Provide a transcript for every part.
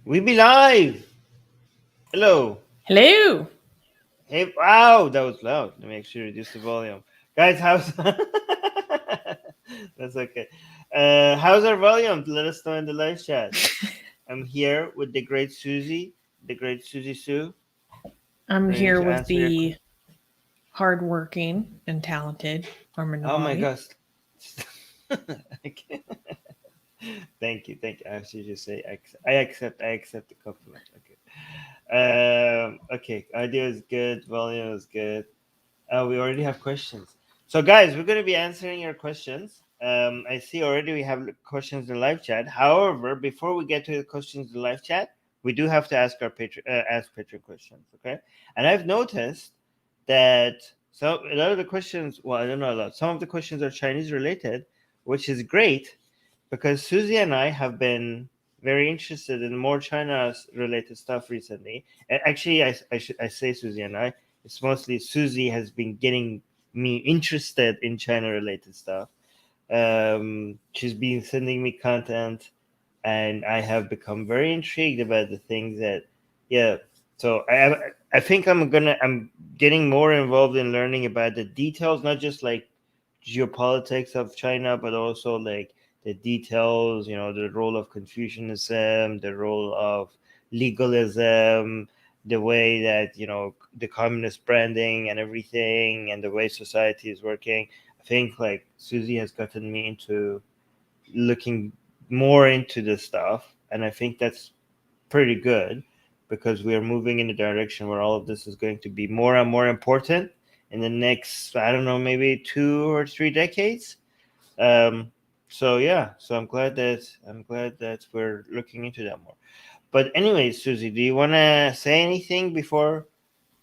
We be live. Hello. Hello. Hey, wow, that was loud. Let me actually reduce the volume. Guys, how's that's okay. How's our volume? Let us know in the live chat. I'm here with the great Susie Sue, I'm ready here to with answer your the questions. hardworking and talented Armin Oh my Navabi. gosh. Okay. Thank you. I should just say I accept the compliment. Okay. Okay. Audio is good. Volume is good. We already have questions. So, guys, we're going to be answering your questions. I see already we have questions in the live chat. However, before we get to the questions in the live chat, we do have to ask Patreon questions. Okay, and I've noticed that a lot of the questions. Well, I don't know a lot. Some of the questions are Chinese related, which is great because Susie and I have been very interested in more China related stuff recently. Actually, I say Susie and I. It's mostly Susie has been getting me interested in China related stuff. She's been sending me content, and I have become very intrigued about the things that, yeah. So I think I'm getting more involved in learning about the details, not just like geopolitics of China, but also like the details, the role of Confucianism, the role of legalism, the way that, the communist branding and everything, and the way society is working. I think like Susie has gotten me into looking more into this stuff, and I think that's pretty good because we are moving in a direction where all of this is going to be more and more important in the next, I don't know, maybe 2 or 3 decades. um so yeah, so I'm glad that we're looking into that more. But anyway, Susie, do you want to say anything before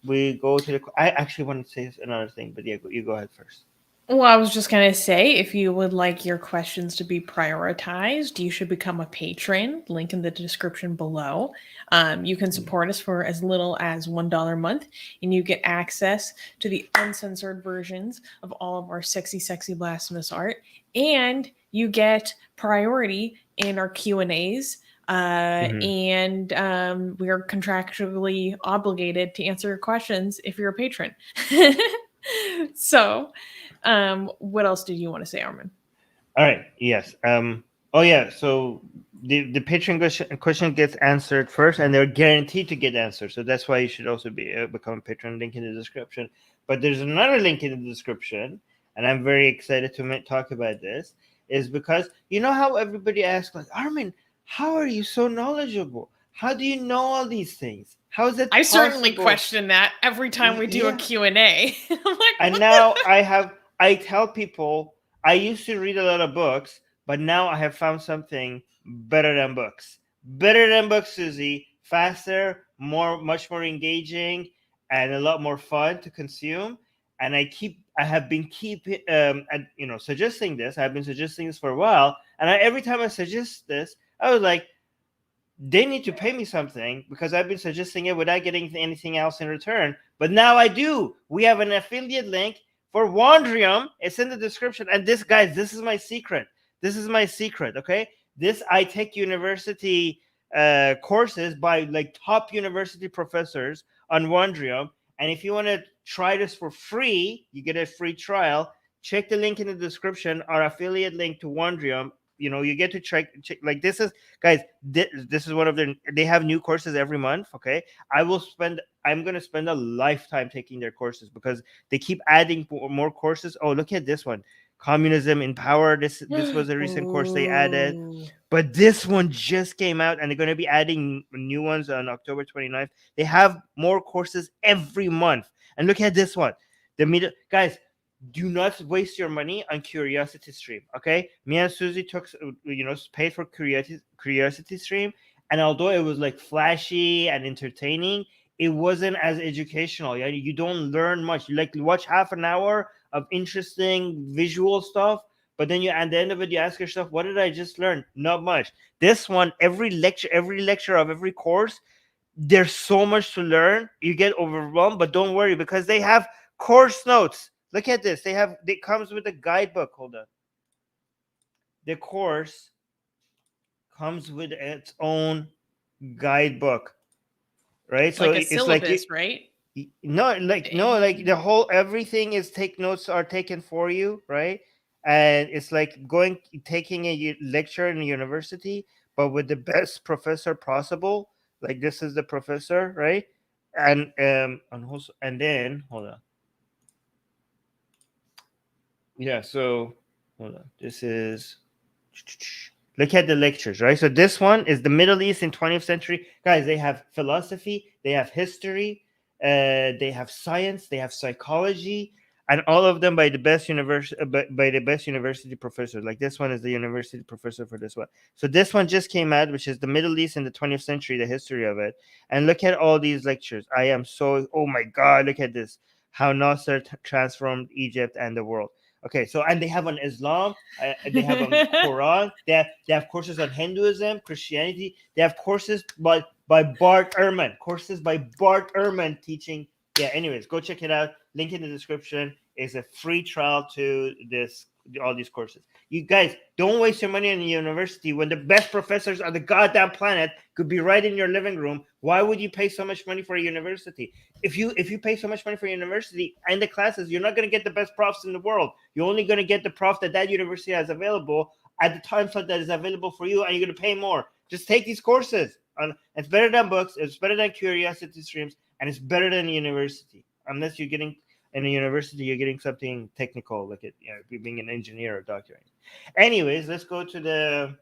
we go to the I actually want to say another thing, but yeah, you go ahead first. Well, I was just going to say if you would like your questions to be prioritized, you should become a patron. Link in the description below. You can support us for as little as $1 a month, and you get access to the uncensored versions of all of our sexy, sexy blasphemous art, and you get priority in our Q&As. Mm-hmm. And we are contractually obligated to answer your questions if you're a patron. So, what else did you want to say, Armin? All right. Yes. Oh yeah. So the Patreon question gets answered first, and they're guaranteed to get answered. So that's why you should also become a patron. Link in the description. But there's another link in the description, and I'm very excited to talk about this. Is because you know how everybody asks like, Armin, how are you so knowledgeable? How do you know all these things? How is it I certainly possible? question that every time we do a Yeah. Q&A. I'm like, And what? now I tell people I used to read a lot of books, but now I have found something better than books. Better than books, Susie. Faster, much more engaging, and a lot more fun to consume. And I have been suggesting this. I've been suggesting this for a while, and every time I suggest this, I was like, they need to pay me something because I've been suggesting it without getting anything else in return. But now I do. We have an affiliate link for Wondrium. It's in the description. And this, guys, this is my secret. This is my secret. Okay, this I take university courses by like top university professors on Wondrium. And if you want to try this for free, you get a free trial. Check the link in the description. Our affiliate link to Wondrium. You get to check like this is, guys, this is one of their, they have new courses every month. Okay, I'm going to spend a lifetime taking their courses because they keep adding more courses. Oh, look at this one, communism in power. This was a recent course they added, Ooh. but this one just came out and they're going to be adding new ones on October 29th. They have more courses every month. And look at this one, the media, guys, do not waste your money on Curiosity Stream. Okay, me and Susie took, paid for Curiosity Stream, and although it was like flashy and entertaining, it wasn't as educational. Yeah, you don't learn much. You like watch half an hour of interesting visual stuff, but then at the end of it, you ask yourself, what did I just learn? Not much. This one, every lecture of every course, there's so much to learn. You get overwhelmed, but don't worry because they have course notes. Look at this. It comes with a guidebook. Hold on. The course comes with its own guidebook, right? So Like a it's like syllabus, right? no, like the whole everything is notes are taken for you, right? And it's like taking a lecture in a university, but with the best professor possible. Like this is the professor, right? And then hold on. Yeah, so hold on. This is look at the lectures, right? So this one is the Middle East in 20th century. Guys, they have philosophy, they have history, they have science, they have psychology, and all of them by the best by the best university professors. Like this one is the university professor for this one. So this one just came out, which is the Middle East in the 20th century, the history of it. And look at all these lectures. I am so, oh my God, look at this. How Nasser transformed Egypt and the world. Okay, so and they have on Islam, they have on Quran, they have courses on Hinduism, Christianity. They have courses by Bart Ehrman, teaching. Yeah, anyways, go check it out. Link in the description. Is a free trial to all these courses. You guys don't waste your money on a university when the best professors on the goddamn planet could be right in your living room. Why would you pay so much money for a university? If you pay so much money for a university and the classes, you're not going to get the best profs in the world. You're only going to get the prof that university has available at the time slot that is available for you, and you're going to pay more. Just take these courses. It's better than books. It's better than curiosity streams, and it's better than university. Unless you're getting in a university, you're getting something technical, like being an engineer or doctor. Anyways, let's go to the.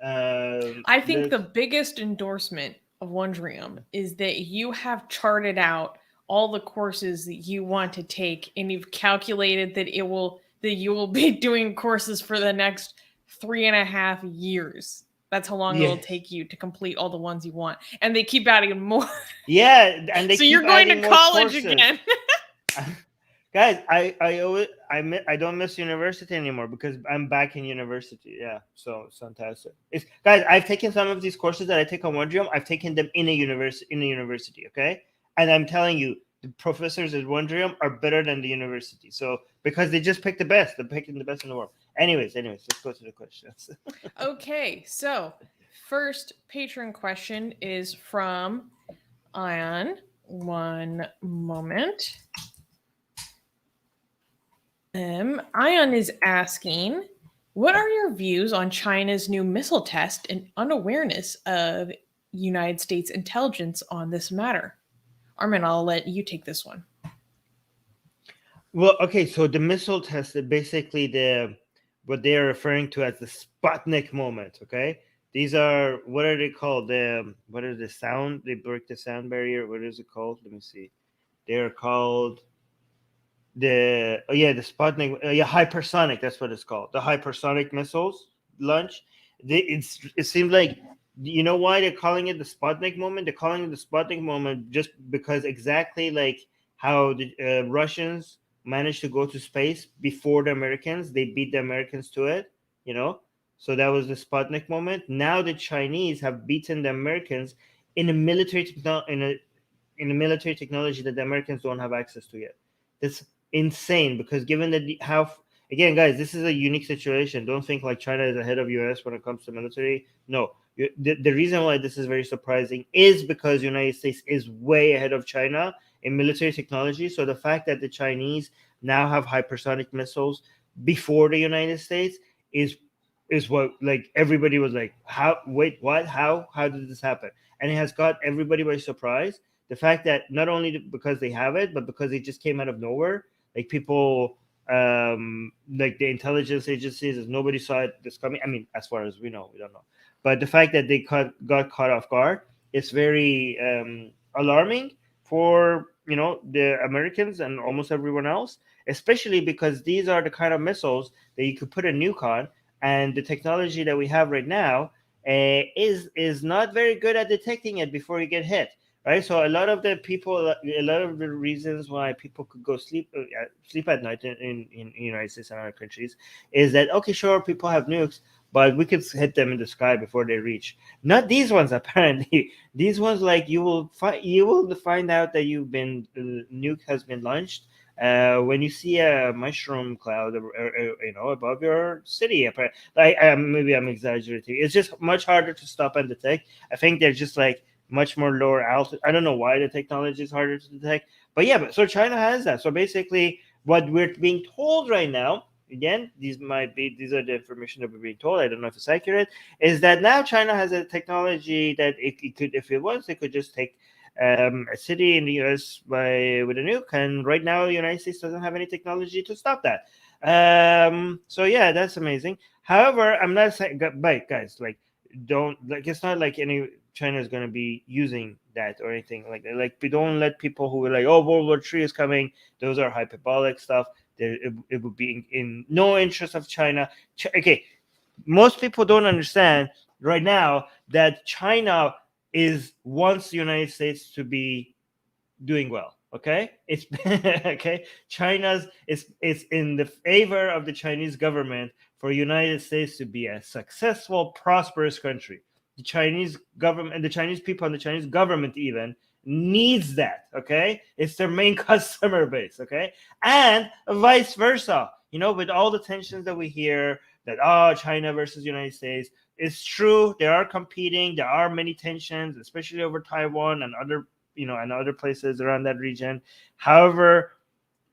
I think the biggest endorsement of Wondrium is that you have charted out all the courses that you want to take, and you've calculated that you will be doing courses for the next 3.5 years. That's how long it'll take you to complete all the ones you want, and they keep adding more. Yeah, and so you're going to college again. Guys, I don't miss university anymore because I'm back in university. Yeah, so it's fantastic. Guys, I've taken some of these courses that I take on Wondrium. I've taken them in a university. Okay, and I'm telling you, the professors at Wondrium are better than the university. So because they just pick the best, they're picking the best in the world. Anyways, let's go to the questions. Okay, so first patron question is from Ion. One moment. Ion is asking, what are your views on China's new missile test and unawareness of United States intelligence on this matter? Armin, I'll let you take this one. Well, okay, so the missile test is basically what they are referring to as the Sputnik moment, okay? These are, what are they called? What is the sound? They break the sound barrier. What is it called? Let me see. They are called the Sputnik, hypersonic. That's what it's called. The hypersonic missiles launch. It seems like, you know why they're calling it the Sputnik moment? They're calling it the Sputnik moment just because exactly like how the Russians managed to go to space before the Americans. They beat the Americans to it, So that was the Sputnik moment. Now the Chinese have beaten the Americans in a military military technology that the Americans don't have access to yet. That's insane because given that again, guys, this is a unique situation. Don't think like China is ahead of US when it comes to military. No, the reason why this is very surprising is because the United States is way ahead of China in military technology. So the fact that the Chinese now have hypersonic missiles before the United States is what like everybody was like, how did this happen? And it has got everybody by surprise. The fact that not only because they have it, but because it just came out of nowhere, like people, like the intelligence agencies, nobody saw this coming. I mean, as far as we know, we don't know. But the fact that they got caught off guard is very alarming for the Americans and almost everyone else, especially because these are the kind of missiles that you could put a nuke on, and the technology that we have right now is not very good at detecting it before you get hit. Right, so a lot of the reasons why people could go sleep at night in the United States and other countries is that, okay, sure, people have nukes, but we could hit them in the sky before they reach. Not these ones, apparently. These ones, like you will find out that the nuke has been launched when you see a mushroom cloud, above your city. Like, maybe I'm exaggerating. It's just much harder to stop and detect. I think they're just like much more lower altitude. I don't know why the technology is harder to detect, but yeah. But so China has that. So basically, what we're being told right now, again, these are the information that we're being told. I don't know if it's accurate. Is that now China has a technology that it could, if it wants, it could just take a city in the US with a nuke, and right now the United States doesn't have any technology to stop that. So yeah, that's amazing. However, I'm not saying, but guys, like, don't, like, it's not like any China is going to be using that or anything like that. Like, we don't let people who are like, oh, World War III is coming. Those are hyperbolic stuff. It would be in no interest of China. Okay, most people don't understand right now that China wants the United States to be doing well. Okay, it's okay. China's it's in the favor of the Chinese government for United States to be a successful, prosperous country. The Chinese government and the Chinese people and the Chinese government even needs that. Okay, it's their main customer base. Okay, and vice versa. With all the tensions that we hear, that China versus United States, it's true. They are competing. There are many tensions, especially over Taiwan and other places around that region. However,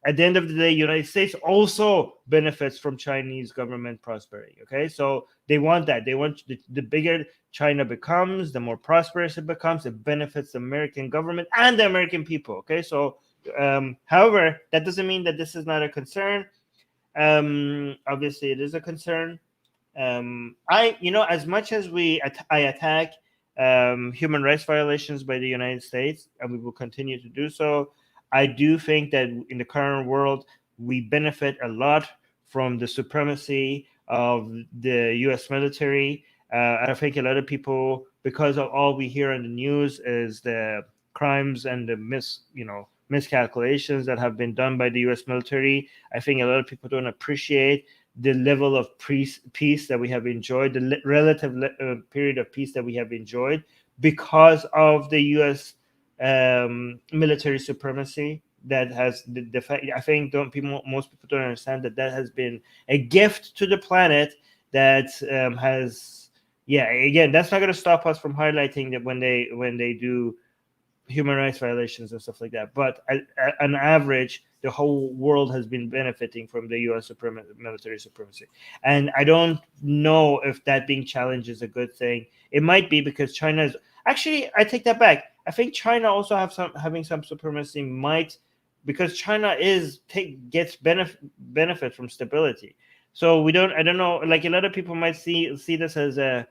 at the end of the day, United States also benefits from Chinese government prosperity. Okay, so they want that. They want the bigger China becomes, the more prosperous it becomes. It benefits the American government and the American people. Okay, so however, that doesn't mean that this is not a concern. Obviously, it is a concern. As much as I attack human rights violations by the United States, and we will continue to do so, I do think that in the current world, we benefit a lot from the supremacy of the U.S. military. I think a lot of people, because of all we hear in the news, is the crimes and the miscalculations that have been done by the U.S. military. I think a lot of people don't appreciate the level of peace that we have enjoyed, the relative period of peace that we have enjoyed because of the U.S. Military supremacy. That has the fact. I think most people don't understand that has been a gift to the planet that has. Yeah, again, that's not going to stop us from highlighting that when they do human rights violations and stuff like that. But on average, the whole world has been benefiting from the U.S. military supremacy. And I don't know if that being challenged is a good thing. It might be, because China is actually. I take that back. I think China also having some supremacy because China gets benefit from stability. So I don't know. Like, a lot of people might see this as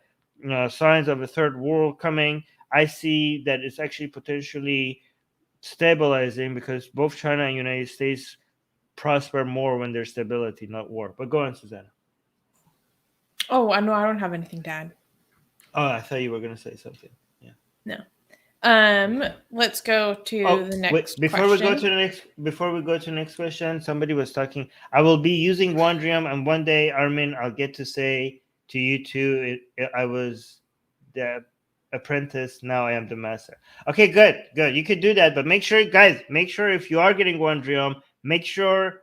signs of a third world coming. I see that it's actually potentially stabilizing, because both China and United States prosper more when there's stability, not war. But go on, Susanna. Oh, I know. I don't have anything to add. Oh, I thought you were going to say something. Yeah. No. Let's go to the next before question. Before we go to the next question, somebody was talking. I will be using Wondrium, and one day, Armin, I'll get to say to you too. I was the apprentice, now I am the master. Okay, good. You could do that, but make sure, guys, if you are getting Wondrium, make sure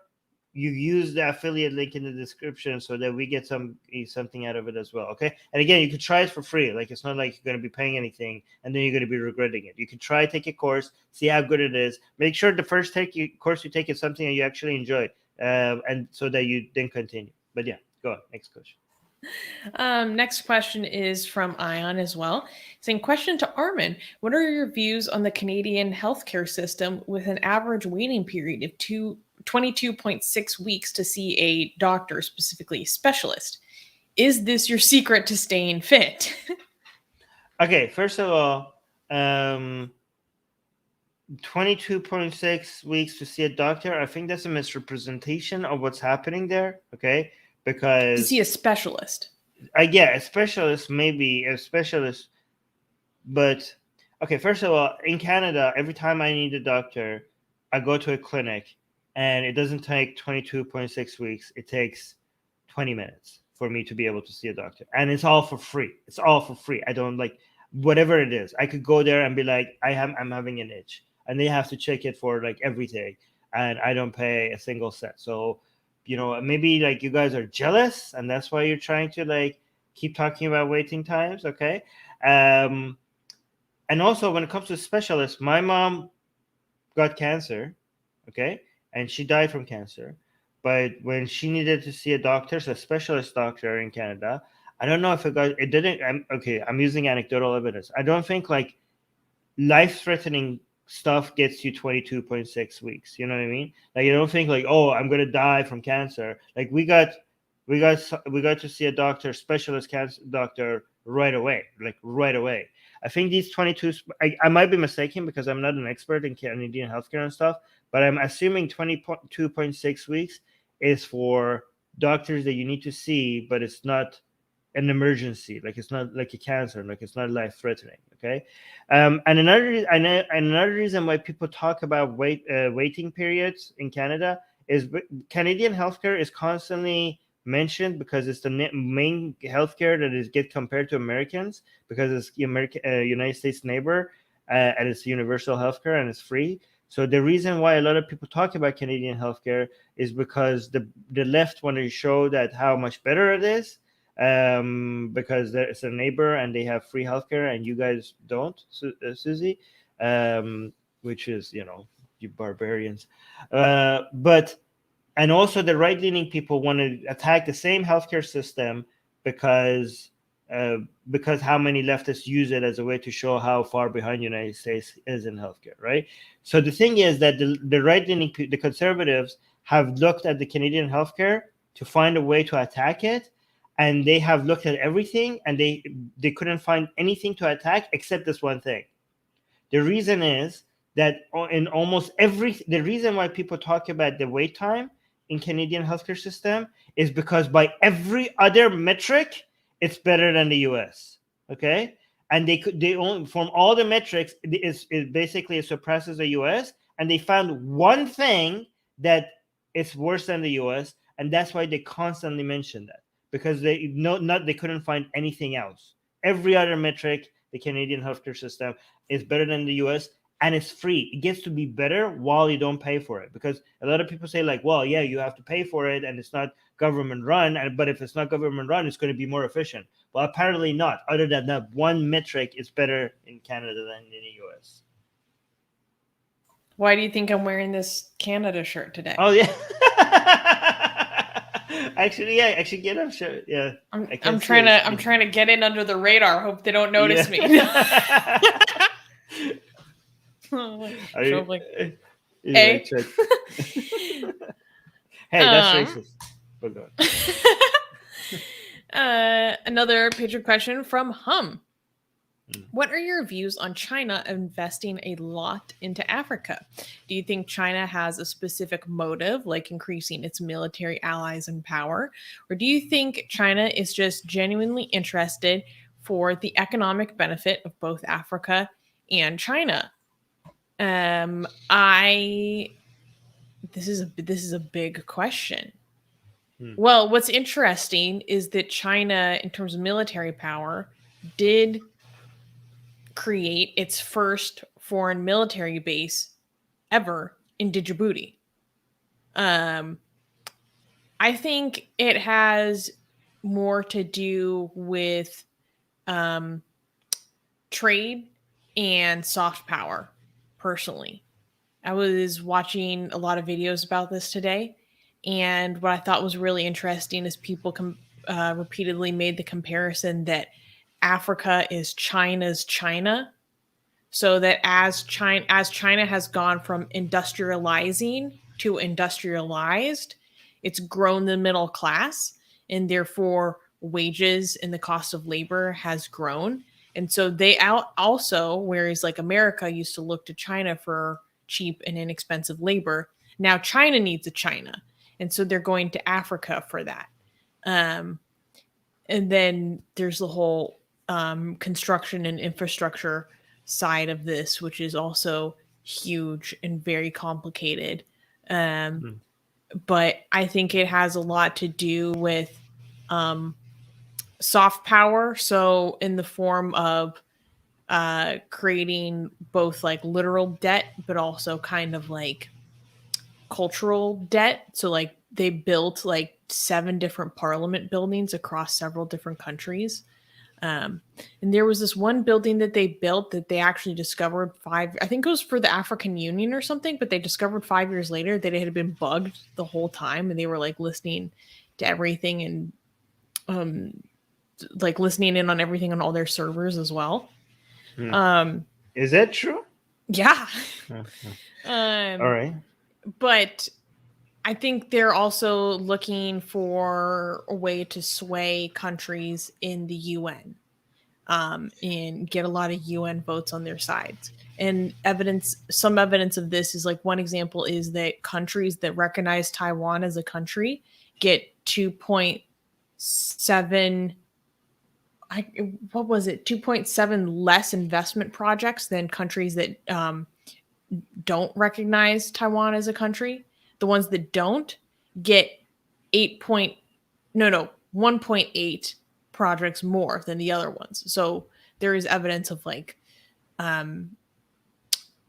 you use the affiliate link in the description so that we get something out of it as well. Okay, and again, you can try it for free. Like, it's not like you're going to be paying anything and then you're going to be regretting it. You can take a course, see how good it is. Make sure the first course you take is something that you actually enjoy, and so that you then continue. But yeah, go on, next question. Next question is from Ion as well. Saying, question to Armin: what are your views on the Canadian healthcare system with an average waiting period of 22.6 weeks to see a doctor, specifically a specialist? Is this your secret to staying fit? Okay, first of all, 22.6 weeks to see a doctor, I think that's a misrepresentation of what's happening there. Okay, because to see a specialist. A specialist, maybe a specialist, but okay. First of all, in Canada, every time I need a doctor, I go to a clinic, and it doesn't take 22.6 weeks. It takes 20 minutes for me to be able to see a doctor, and it's all for free. I don't like whatever it is. I could go there and be like, I'm having an itch, and they have to check it for like every day. and I don't pay a single cent. So, maybe like you guys are jealous, and that's why you're trying to like keep talking about waiting times. Okay. And also, when it comes to specialists, my mom got cancer, okay, and she died from cancer. But when she needed to see a doctor, so a specialist doctor in Canada, I don't know if it didn't. I'm using anecdotal evidence. I don't think like life-threatening stuff gets you 22.6 weeks. You know what I mean? Like, you don't think like, oh, I'm gonna die from cancer. Like we got to see a doctor, specialist cancer doctor right away, like right away. I think these 22, I might be mistaken because I'm not an expert in Canadian healthcare and stuff, but I'm assuming 22.6 weeks is for doctors that you need to see, but it's not an emergency, like it's not like a cancer, like it's not life threatening. Okay. And another reason why people talk about waiting periods in Canada is Canadian healthcare is constantly mentioned because it's the main healthcare that is get compared to Americans because it's the United States neighbor, and it's universal healthcare and it's free. So the reason why a lot of people talk about Canadian healthcare is because the left want to show that how much better it is, because it's a neighbor and they have free healthcare and you guys don't, Susie, which is, you barbarians. But and also the right-leaning people want to attack the same healthcare system because how many leftists use it as a way to show how far behind the United States is in healthcare, right? So the thing is that the right-leaning, the conservatives, have looked at the Canadian healthcare to find a way to attack it, and they have looked at everything, and they couldn't find anything to attack except this one thing. The reason is that in almost the reason why people talk about the wait time in Canadian healthcare system is because by every other metric, it's better than the US. Okay. And they only, from all the metrics, it basically surpasses the US. And they found one thing that is worse than the US. And that's why they constantly mention that, because they couldn't find anything else. Every other metric, the Canadian healthcare system is better than the US, and it's free. It gets to be better while you don't pay for it, because a lot of people say like, well, yeah, you have to pay for it and it's not government run, but if it's not government run, it's going to be more efficient. Well, apparently not. Other than that one metric, is better in Canada than in the US. Why do you think I'm wearing this Canada shirt today? Oh yeah. Actually, yeah. Actually, get up shirt. Yeah. I'm trying to get in under the radar. Hope they don't notice me. Hey, that's racist. But go on. Another Patreon question from Hum. What are your views on China investing a lot into Africa? Do you think China has a specific motive, like increasing its military allies and power? Or do you think China is just genuinely interested for the economic benefit of both Africa and China? This is a big question. Well, what's interesting is that China, in terms of military power, did create its first foreign military base ever in Djibouti. I think it has more to do with trade and soft power, personally. I was watching a lot of videos about this today, and what I thought was really interesting is people repeatedly made the comparison that Africa is China's China, so that as China has gone from industrializing to industrialized, it's grown the middle class, and therefore wages and the cost of labor has grown. And so they also, whereas like America used to look to China for cheap and inexpensive labor, now China needs a China, and so they're going to Africa for that. And then there's the whole construction and infrastructure side of this, which is also huge and very complicated. But I think it has a lot to do with soft power. So in the form of creating both like literal debt, but also kind of like cultural debt. So like they built like 7 different parliament buildings across several different countries. And there was this one building that they built that they actually discovered I think it was for the African Union or something, but they discovered 5 years later that it had been bugged the whole time, and they were like listening to everything and like listening in on everything on all their servers as well. Is that true? Yeah. All right. But I think they're also looking for a way to sway countries in the UN and get a lot of UN votes on their sides. And some evidence of this is like one example is that countries that recognize Taiwan as a country get 2.7 what was it 2.7 less investment projects than countries that don't recognize Taiwan as a country. The ones that don't get 1.8 projects more than the other ones. So there is evidence of like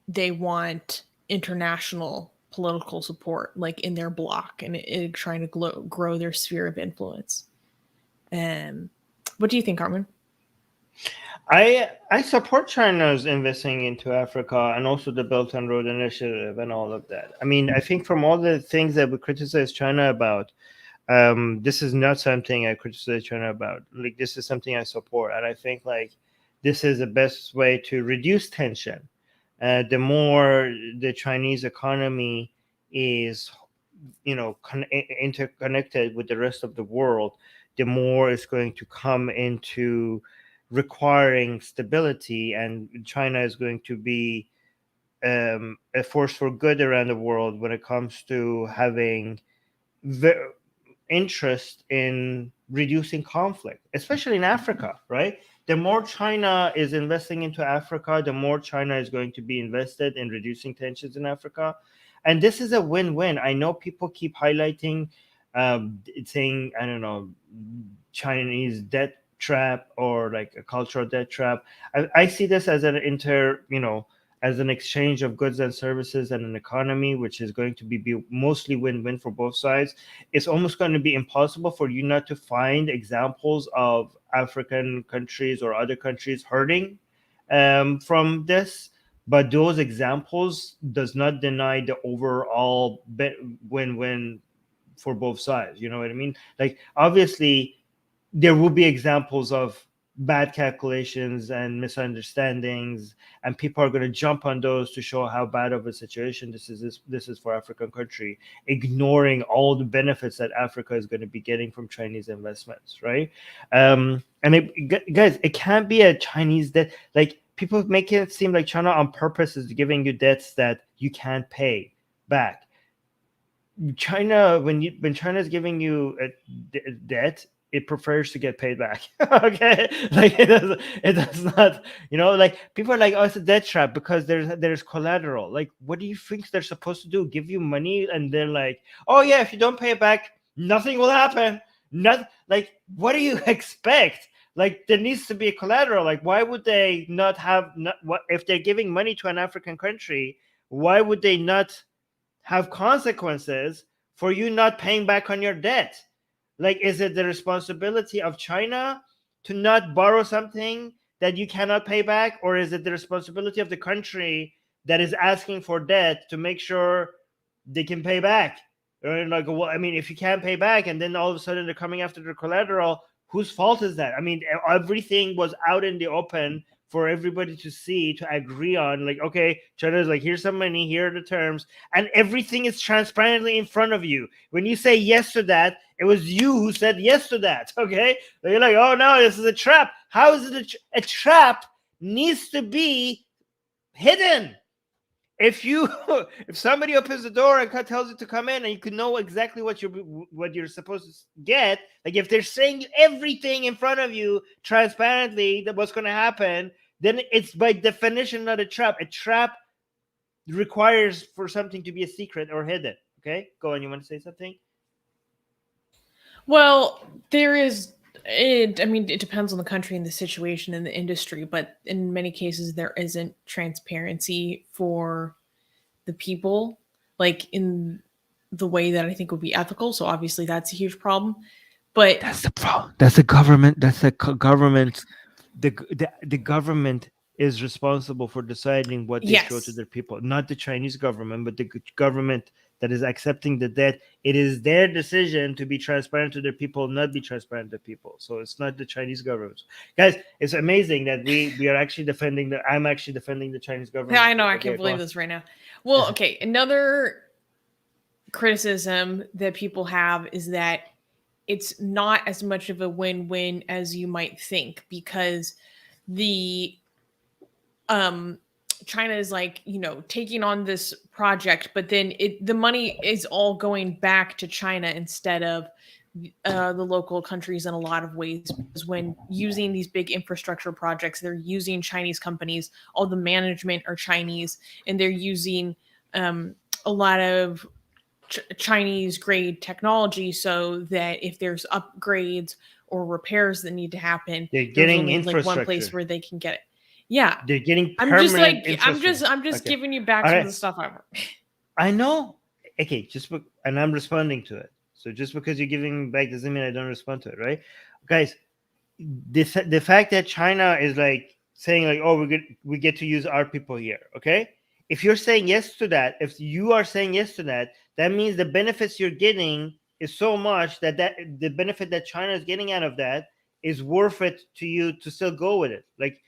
they want international political support like in their bloc and trying to grow their sphere of influence. What do you think, Armin? I support China's investing into Africa and also the Belt and Road Initiative and all of that. I mean, I think from all the things that we criticize China about, this is not something I criticize China about. Like, this is something I support, and I think like this is the best way to reduce tension. The more the Chinese economy is, interconnected with the rest of the world, the more it's going to come into requiring stability, and China is going to be a force for good around the world when it comes to having interest in reducing conflict, especially in Africa, right? The more China is investing into Africa, the more China is going to be invested in reducing tensions in Africa. And this is a win-win. I know people keep highlighting, saying, I don't know, Chinese debt trap or like a cultural debt trap. I see this as an as an exchange of goods and services and an economy, which is going to be mostly win-win for both sides. It's almost going to be impossible for you not to find examples of African countries or other countries hurting from this. But those examples does not deny the overall win-win for both sides. You know what I mean? Like, obviously, there will be examples of bad calculations and misunderstandings, and people are going to jump on those to show how bad of a situation this is for African country, ignoring all the benefits that Africa is going to be getting from Chinese investments, right? And guys, it can't be a Chinese debt. Like, people make it seem like China on purpose is giving you debts that you can't pay back. China, when China is giving you a debt, it prefers to get paid back. Okay, like it does not, like, people are like, oh, it's a debt trap because there's collateral. Like, what do you think they're supposed to do? Give you money and they're like, oh yeah, if you don't pay it back, nothing will happen. Not like, what do you expect? Like, there needs to be a collateral. Like, why would they not have what if they're giving money to an African country? Why would they not have consequences for you not paying back on your debt? Like, is it the responsibility of China to not borrow something that you cannot pay back? Or is it the responsibility of the country that is asking for debt to make sure they can pay back? Or like, well, I mean, if you can't pay back and then all of a sudden they're coming after the collateral, whose fault is that? I mean, everything was out in the open for everybody to see, to agree on. Like, okay, China's like, here's some money, here are the terms, and everything is transparently in front of you. When you say yes to that, it was you who said yes to that. Okay, you're like, oh no, this is a trap. How is it a trap? Needs to be hidden. If somebody opens the door and tells you to come in, and you can know exactly what you're supposed to get, like if they're saying everything in front of you transparently that what's going to happen, then it's by definition not a trap. A trap requires for something to be a secret or hidden. Okay, go on. You want to say something? Well, there is. I mean, it depends on the country and the situation and the industry, but in many cases, there isn't transparency for the people. Like in the way that I think would be ethical. So obviously that's a huge problem. But that's the problem. That's the government. That's the government. The government is responsible for deciding what they show to yes, their people, not the Chinese government, but the government that is accepting the debt. It is their decision to be transparent to their people, not be transparent to people. So it's not the Chinese government. Guys, it's amazing that we are actually defending the. I'm actually defending the Chinese government. yeah, I know. I Okay, can't believe this right now. Well, okay. Another criticism that people have is that it's not as much of a win-win as you might think, because the China is like, taking on this project, but then the money is all going back to China instead of the local countries in a lot of ways. Because when using these big infrastructure projects, they're using Chinese companies. All the management are Chinese, and they're using a lot of Chinese grade technology, so that if there's upgrades or repairs that need to happen, they're there's getting only like one place infrastructure. where they can get it. Yeah, They're getting I'm just permanent like I'm infrastructure. just Okay. giving you back All some right. of the stuff I've heard. I know. Okay, and I'm responding to it. So just because you're giving me back doesn't mean I don't respond to it, right? Guys, the fact that China is like saying like, oh, we get to use our people here, okay? If you're saying yes to that, if you are saying yes to that, that means the benefits you're getting is so much that the benefit that China is getting out of that is worth it to you to still go with it. Like,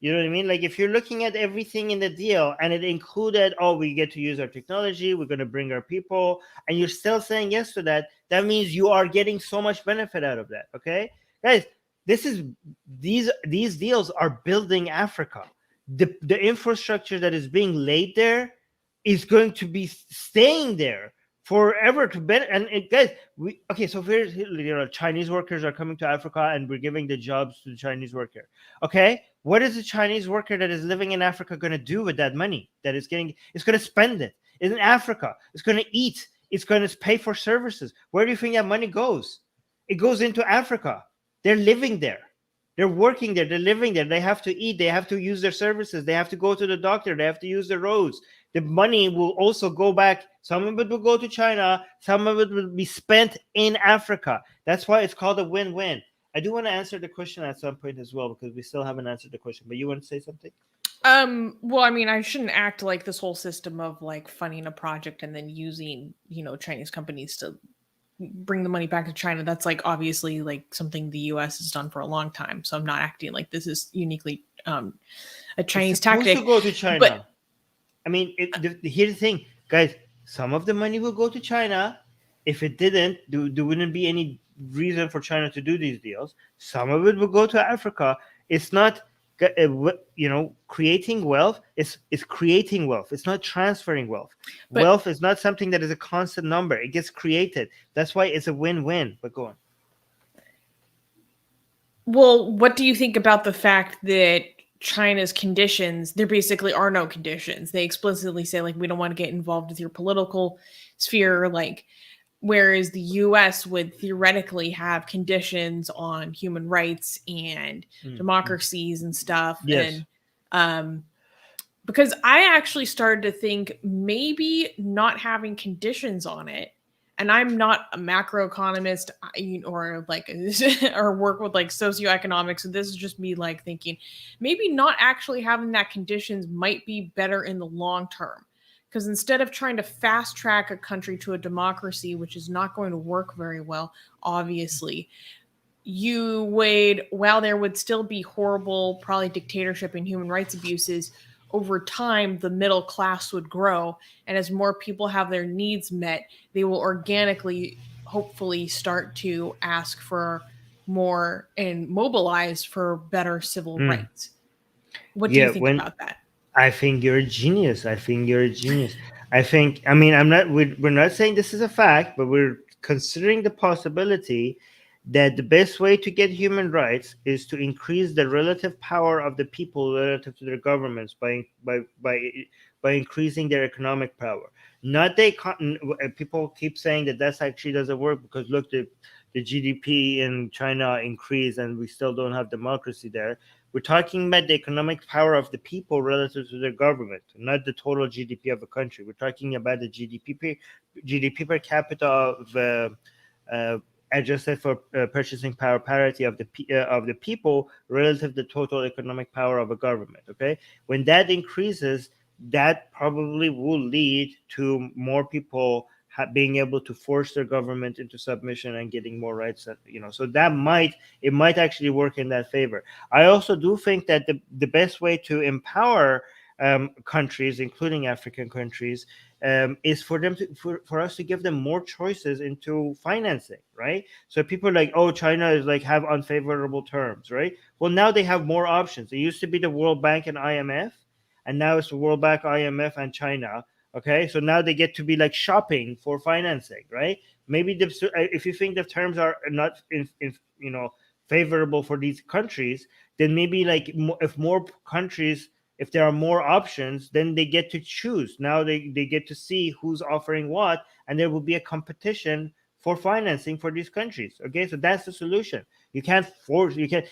you know what I mean? Like, if you're looking at everything in the deal and it included, oh, we get to use our technology, we're going to bring our people, and you're still saying yes to that, that means you are getting so much benefit out of that, okay? Guys, these deals are building Africa. The infrastructure that is being laid there is going to be staying there forever to benefit. And guys, so here's Chinese workers are coming to Africa, and we're giving the jobs to the Chinese worker. Okay, what is the Chinese worker that is living in Africa going to do with that money that is getting? It's going to spend it in Africa. It's going to eat. It's going to pay for services. Where do you think that money goes? It goes into Africa. They're living there. They're working there. They're living there. They have to eat. They have to use their services. They have to go to the doctor. They have to use the roads. The money will also go back. Some of it will go to China. Some of it will be spent in Africa. That's why it's called a win-win. I do want to answer the question at some point as well, because we still haven't answered the question. But you want to say something? Well, I mean, I shouldn't act like this whole system of like funding a project and then using, Chinese companies to bring the money back to China. That's like obviously like something the US has done for a long time. So I'm not acting like this is uniquely a Chinese tactic. To go to China. But I mean, here's the thing, guys. Some of the money will go to China. If it didn't, there wouldn't be any reason for China to do these deals. Some of it will go to Africa. It's not, creating wealth. It's creating wealth. It's not transferring wealth. But wealth is not something that is a constant number. It gets created. That's why it's a win-win. But go on. Well, what do you think about the fact that China's conditions, there basically are no conditions? They explicitly say, like, we don't want to get involved with your political sphere, like, whereas the US would theoretically have conditions on human rights and democracies and stuff. Yes. And because I actually started to think maybe not having conditions on it, and I'm not a macroeconomist or like or work with like socioeconomics, so this is just me like thinking maybe not actually having that conditions might be better in the long term. Because instead of trying to fast track a country to a democracy, which is not going to work very well, obviously, while there would still be horrible, probably dictatorship and human rights abuses, over time, the middle class would grow. And as more people have their needs met, they will organically, hopefully, start to ask for more and mobilize for better civil rights. What do you think about that? I think you're a genius. I think, I mean, we're not saying this is a fact, but we're considering the possibility that the best way to get human rights is to increase the relative power of the people relative to their governments by increasing their economic power. People keep saying that actually doesn't work because look, the GDP in China increased and we still don't have democracy there. We're talking about the economic power of the people relative to their government, not the total GDP of a country. We're talking about the GDP per capita of adjusted for purchasing power parity of the people relative to the total economic power of a government. Okay, when that increases, that probably will lead to more people being able to force their government into submission and getting more rights. So that might actually work in that favor. I also do think that the best way to empower countries, including African countries, is for them for us to give them more choices into financing, right? So people are like, oh, China is like have unfavorable terms, right? Well, now they have more options. It used to be the World Bank and IMF, and now it's the World Bank, IMF, and China. Okay, so now they get to be like shopping for financing, right? Maybe if you think the terms are not favorable for these countries, then maybe like if more countries, if there are more options, then they get to choose. Now they get to see who's offering what, and there will be a competition for financing for these countries. Okay, so that's the solution. You can't force. You can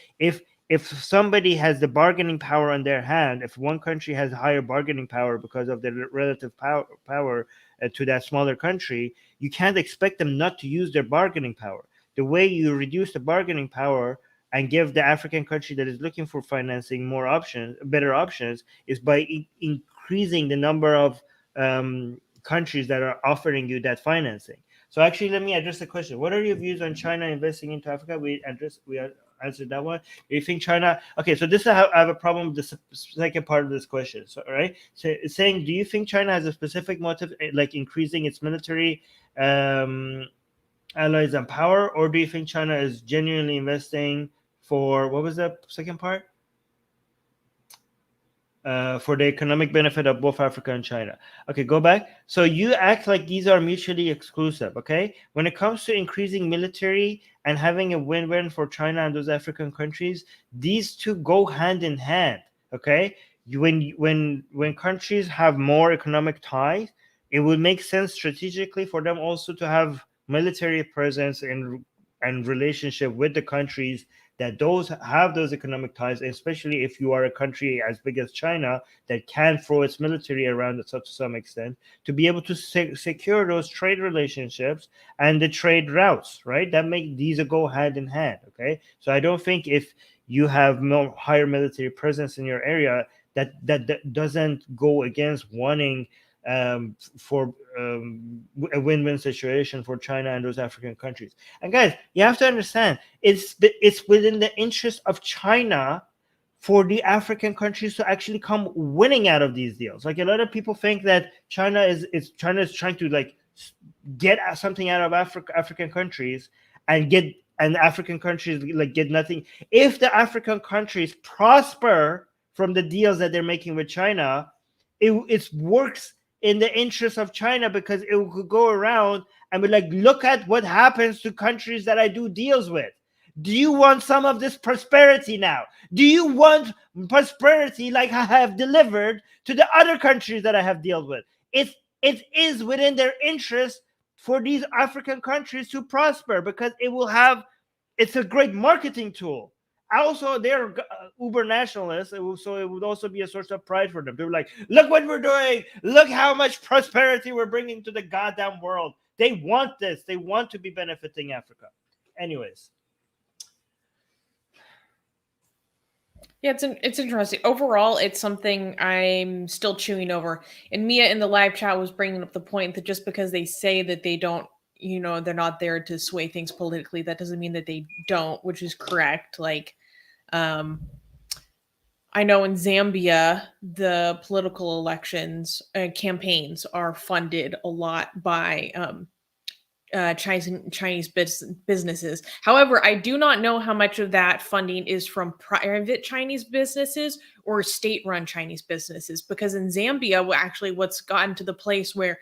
if somebody has the bargaining power on their hand, if one country has higher bargaining power because of their relative power to that smaller country, you can't expect them not to use their bargaining power. The way you reduce the bargaining power and give the African country that is looking for financing more options, better options, is by increasing the number of countries that are offering you that financing. So actually, let me address the question. What are your views on China investing into Africa? We answered that one. Do you think China? Okay, so this I have a problem with the second part of this question. So, all right, so it's saying, do you think China has a specific motive, like increasing its military allies and power, or do you think China is genuinely investing for what was the second part? For the economic benefit of both Africa and China. Okay, go back. So you act like these are mutually exclusive, okay? When it comes to increasing military and having a win-win for China and those African countries, these two go hand in hand, okay? When countries have more economic ties, it would make sense strategically for them also to have military presence and relationship with the countries that those have those economic ties, especially if you are a country as big as China that can throw its military around to some extent, to be able to secure those trade relationships and the trade routes, right? That make these go hand in hand, okay? So I don't think if you have more higher military presence in your area, that doesn't go against wanting for a win-win situation for China and those African countries. And guys, you have to understand, it's within the interest of China for the African countries to actually come winning out of these deals. Like a lot of people think that China is trying to like get something out of African countries and African countries like get nothing. If the African countries prosper from the deals that they're making with China, it works in the interest of China because it could go around and be like, look at what happens to countries that I do deals with. Do you want some of this prosperity now? Do you want prosperity like I have delivered to the other countries that I have dealt with? It is within their interest for these African countries to prosper because it's a great marketing tool. Also, they're uber nationalists, so it would also be a source of pride for them. They're like, look what we're doing. Look how much prosperity we're bringing to the goddamn world. They want this. They want to be benefiting Africa. Anyways. Yeah, it's interesting. Overall, it's something I'm still chewing over. And Mia in the live chat was bringing up the point that just because they say that they don't, they're not there to sway things politically, that doesn't mean that they don't, which is correct. Like, I know in Zambia, the political elections campaigns are funded a lot by Chinese businesses. However, I do not know how much of that funding is from private Chinese businesses or state-run Chinese businesses, because in Zambia, actually what's gotten to the place where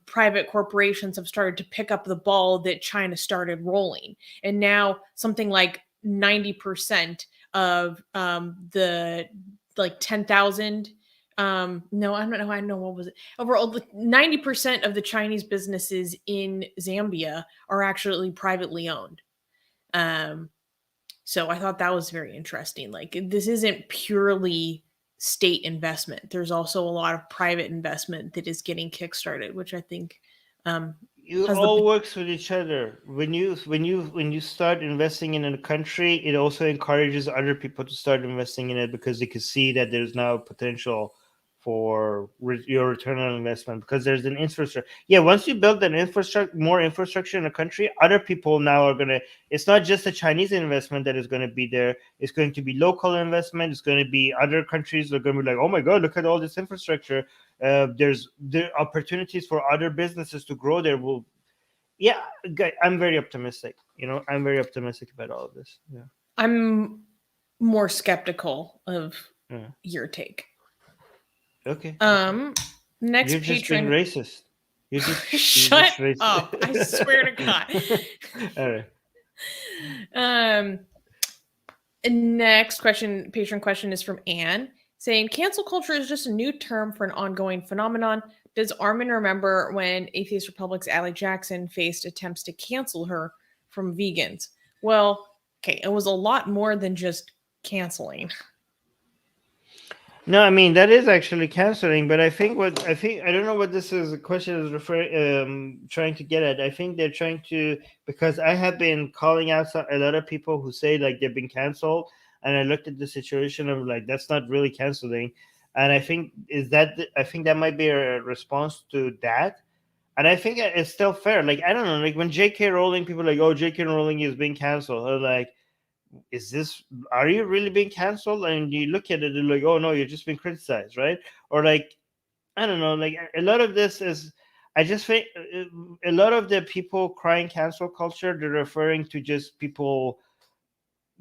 private corporations have started to pick up the ball that China started rolling. And now something like 90% of the like 10,000 no, I don't know. I know what was it. Overall, 90% of the Chinese businesses in Zambia are actually privately owned. So I thought that was very interesting. Like, this isn't purely state investment. There's also a lot of private investment that is getting kickstarted, which I think You has all the works with each other. When you start investing in a country, it also encourages other people to start investing in it because they can see that there's now potential for your return on investment because there's an infrastructure. Yeah, once you build an infrastructure, more infrastructure in a country, other people now are gonna. It's not just a Chinese investment that is going to be there. It's going to be local investment. It's going to be other countries that are going to be like, oh my god, look at all this infrastructure. There are opportunities for other businesses to grow there. Will Yeah, I'm very optimistic. I'm very optimistic about all of this. Yeah. I'm more skeptical of Yeah. your take. Okay. Next You're just being patron. racist. You're just Shut racist. up! I swear to God. All right. Next question, patron question is from Anne, saying cancel culture is just a new term for an ongoing phenomenon. Does Armin remember when Atheist Republic's Allie Jackson faced attempts to cancel her from vegans? Well, okay, it was a lot more than just canceling. No, I mean that is actually canceling, but I don't know what this is. The question is trying to get at. I think they're trying to, because I have been calling out a lot of people who say like they've been canceled, and I looked at the situation of like that's not really canceling, and I think that might be a response to that, and I think it's still fair. Like I don't know, like when J.K. Rowling, people are like, oh, J.K. Rowling is being canceled, or like, are you really being canceled? And you look at it and like, oh no, you're just being criticized, right? Or like, I don't know, like a lot of this is, I just think a lot of the people crying cancel culture, they're referring to just people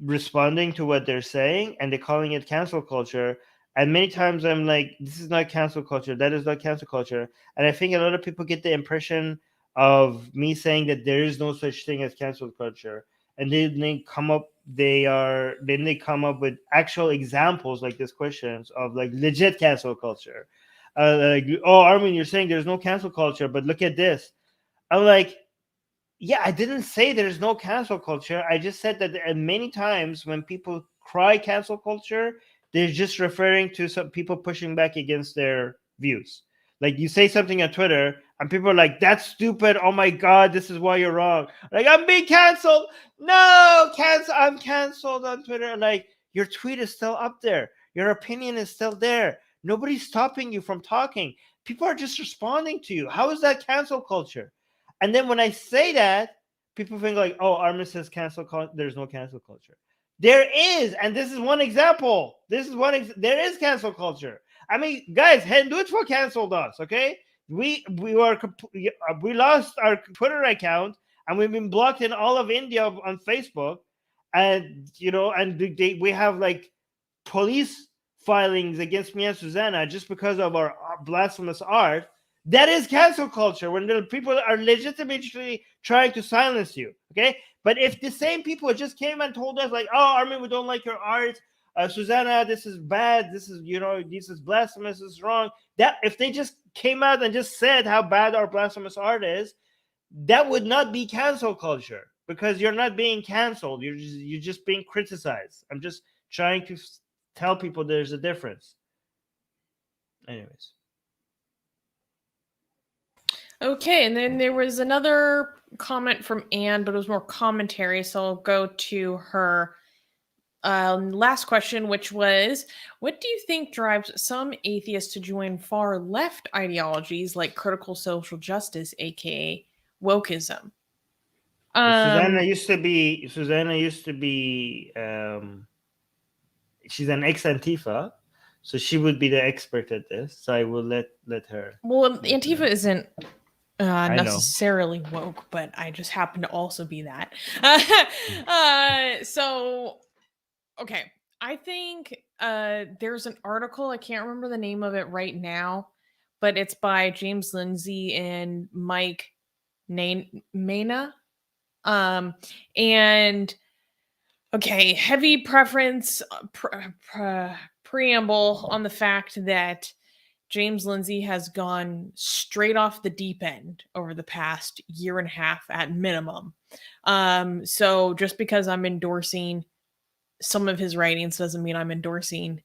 responding to what they're saying and they're calling it cancel culture. And many times I'm like, this is not cancel culture, that is not cancel culture. And I think a lot of people get the impression of me saying that there is no such thing as cancel culture, and then they come up with actual examples like these questions of like legit cancel culture. Like, oh, Armin, you're saying there's no cancel culture, but look at this. I'm like, yeah, I didn't say there's no cancel culture. I just said that many times when people cry cancel culture, they're just referring to some people pushing back against their views. Like you say something on Twitter and people are like, that's stupid. Oh my God, this is why you're wrong. Like, I'm being canceled. No, I'm canceled on Twitter. Like, your tweet is still up there. Your opinion is still there. Nobody's stopping you from talking. People are just responding to you. How is that cancel culture? And then when I say that, people think like, oh, Armin says cancel culture. There's no cancel culture. There is, and this is one example. There is cancel culture. I mean, guys, do it for canceled us, okay? We lost our Twitter account, and we've been blocked in all of India on Facebook, and we have like police filings against me and Susanna just because of our blasphemous art. That is cancel culture when the people are legitimately trying to silence you. Okay, but if the same people just came and told us like, "Oh, Armin, we don't like your art," Susanna, this is bad. This is blasphemous. This is wrong. That if they just came out and just said how bad our blasphemous art is, that would not be cancel culture because you're not being canceled. You're just being criticized. I'm just trying to tell people there's a difference. Anyways. Okay, and then there was another comment from Anne, but it was more commentary, so I'll go to her last question, which was, what do you think drives some atheists to join far left ideologies like critical social justice, aka wokeism? Susanna used to be she's an ex-Antifa, so she would be the expert at this. So I will let her. Well, Antifa isn't necessarily know. woke, but I just happen to also be that. So, okay. I think there's an article, I can't remember the name of it right now, but it's by James Lindsay and Mike Mena. And okay, heavy preference preamble on the fact that James Lindsay has gone straight off the deep end over the past year and a half at minimum. So just because I'm endorsing some of his writings doesn't mean I'm endorsing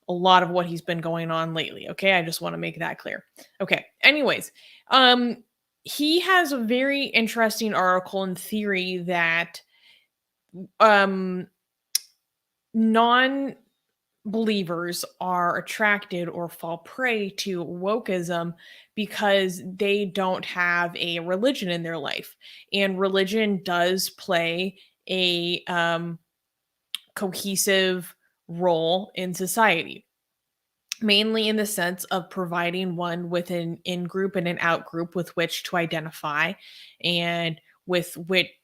a lot of what he's been going on lately. Okay, I just want to make that clear. Okay, anyways, he has a very interesting article and theory that non believers are attracted or fall prey to wokeism because they don't have a religion in their life. And religion does play a cohesive role in society, mainly in the sense of providing one with an in-group and an out-group with which to identify, and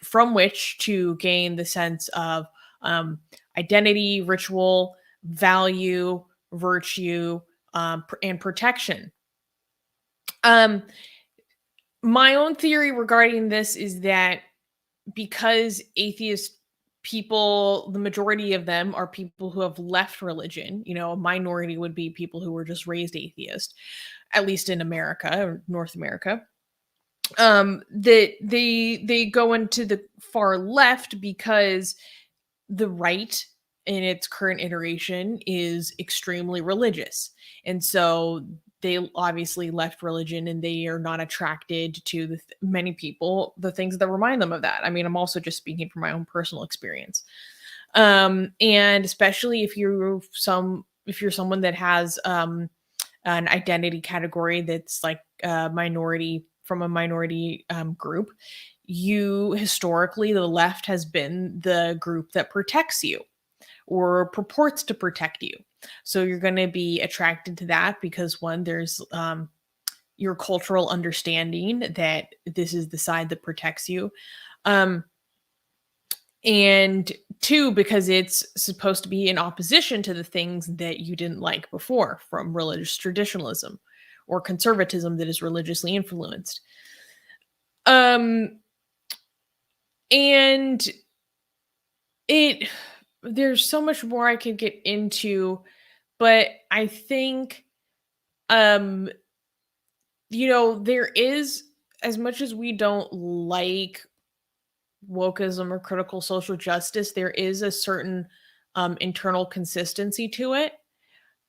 from which to gain the sense of identity, ritual, value, virtue, and protection. My own theory regarding this is that because atheist people, the majority of them are people who have left religion. A minority would be people who were just raised atheist, at least in America or North America. That they go into the far left because the right in its current iteration is extremely religious. And so they obviously left religion and they are not attracted to many people, the things that remind them of that. I mean, I'm also just speaking from my own personal experience. And especially if you're someone that has an identity category that's like a minority, from a minority group, historically, the left has been the group that protects you or purports to protect you. So you're going to be attracted to that because, one, there's your cultural understanding that this is the side that protects you. And two, because it's supposed to be in opposition to the things that you didn't like before from religious traditionalism or conservatism that is religiously influenced. And there's so much more I could get into, but I think, there is, as much as we don't like wokeism or critical social justice, there is a certain internal consistency to it.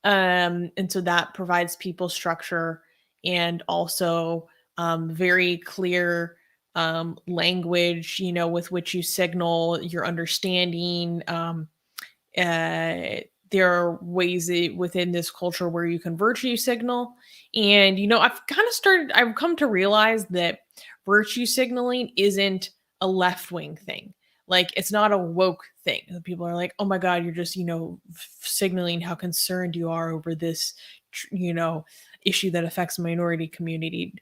And so that provides people structure and also very clear language, with which you signal your understanding. There are ways within this culture where you can virtue signal. And, I've come to realize that virtue signaling isn't a left wing thing. Like, it's not a woke thing. People are like, oh my God, you're just, signaling how concerned you are over this, issue that affects the minority community.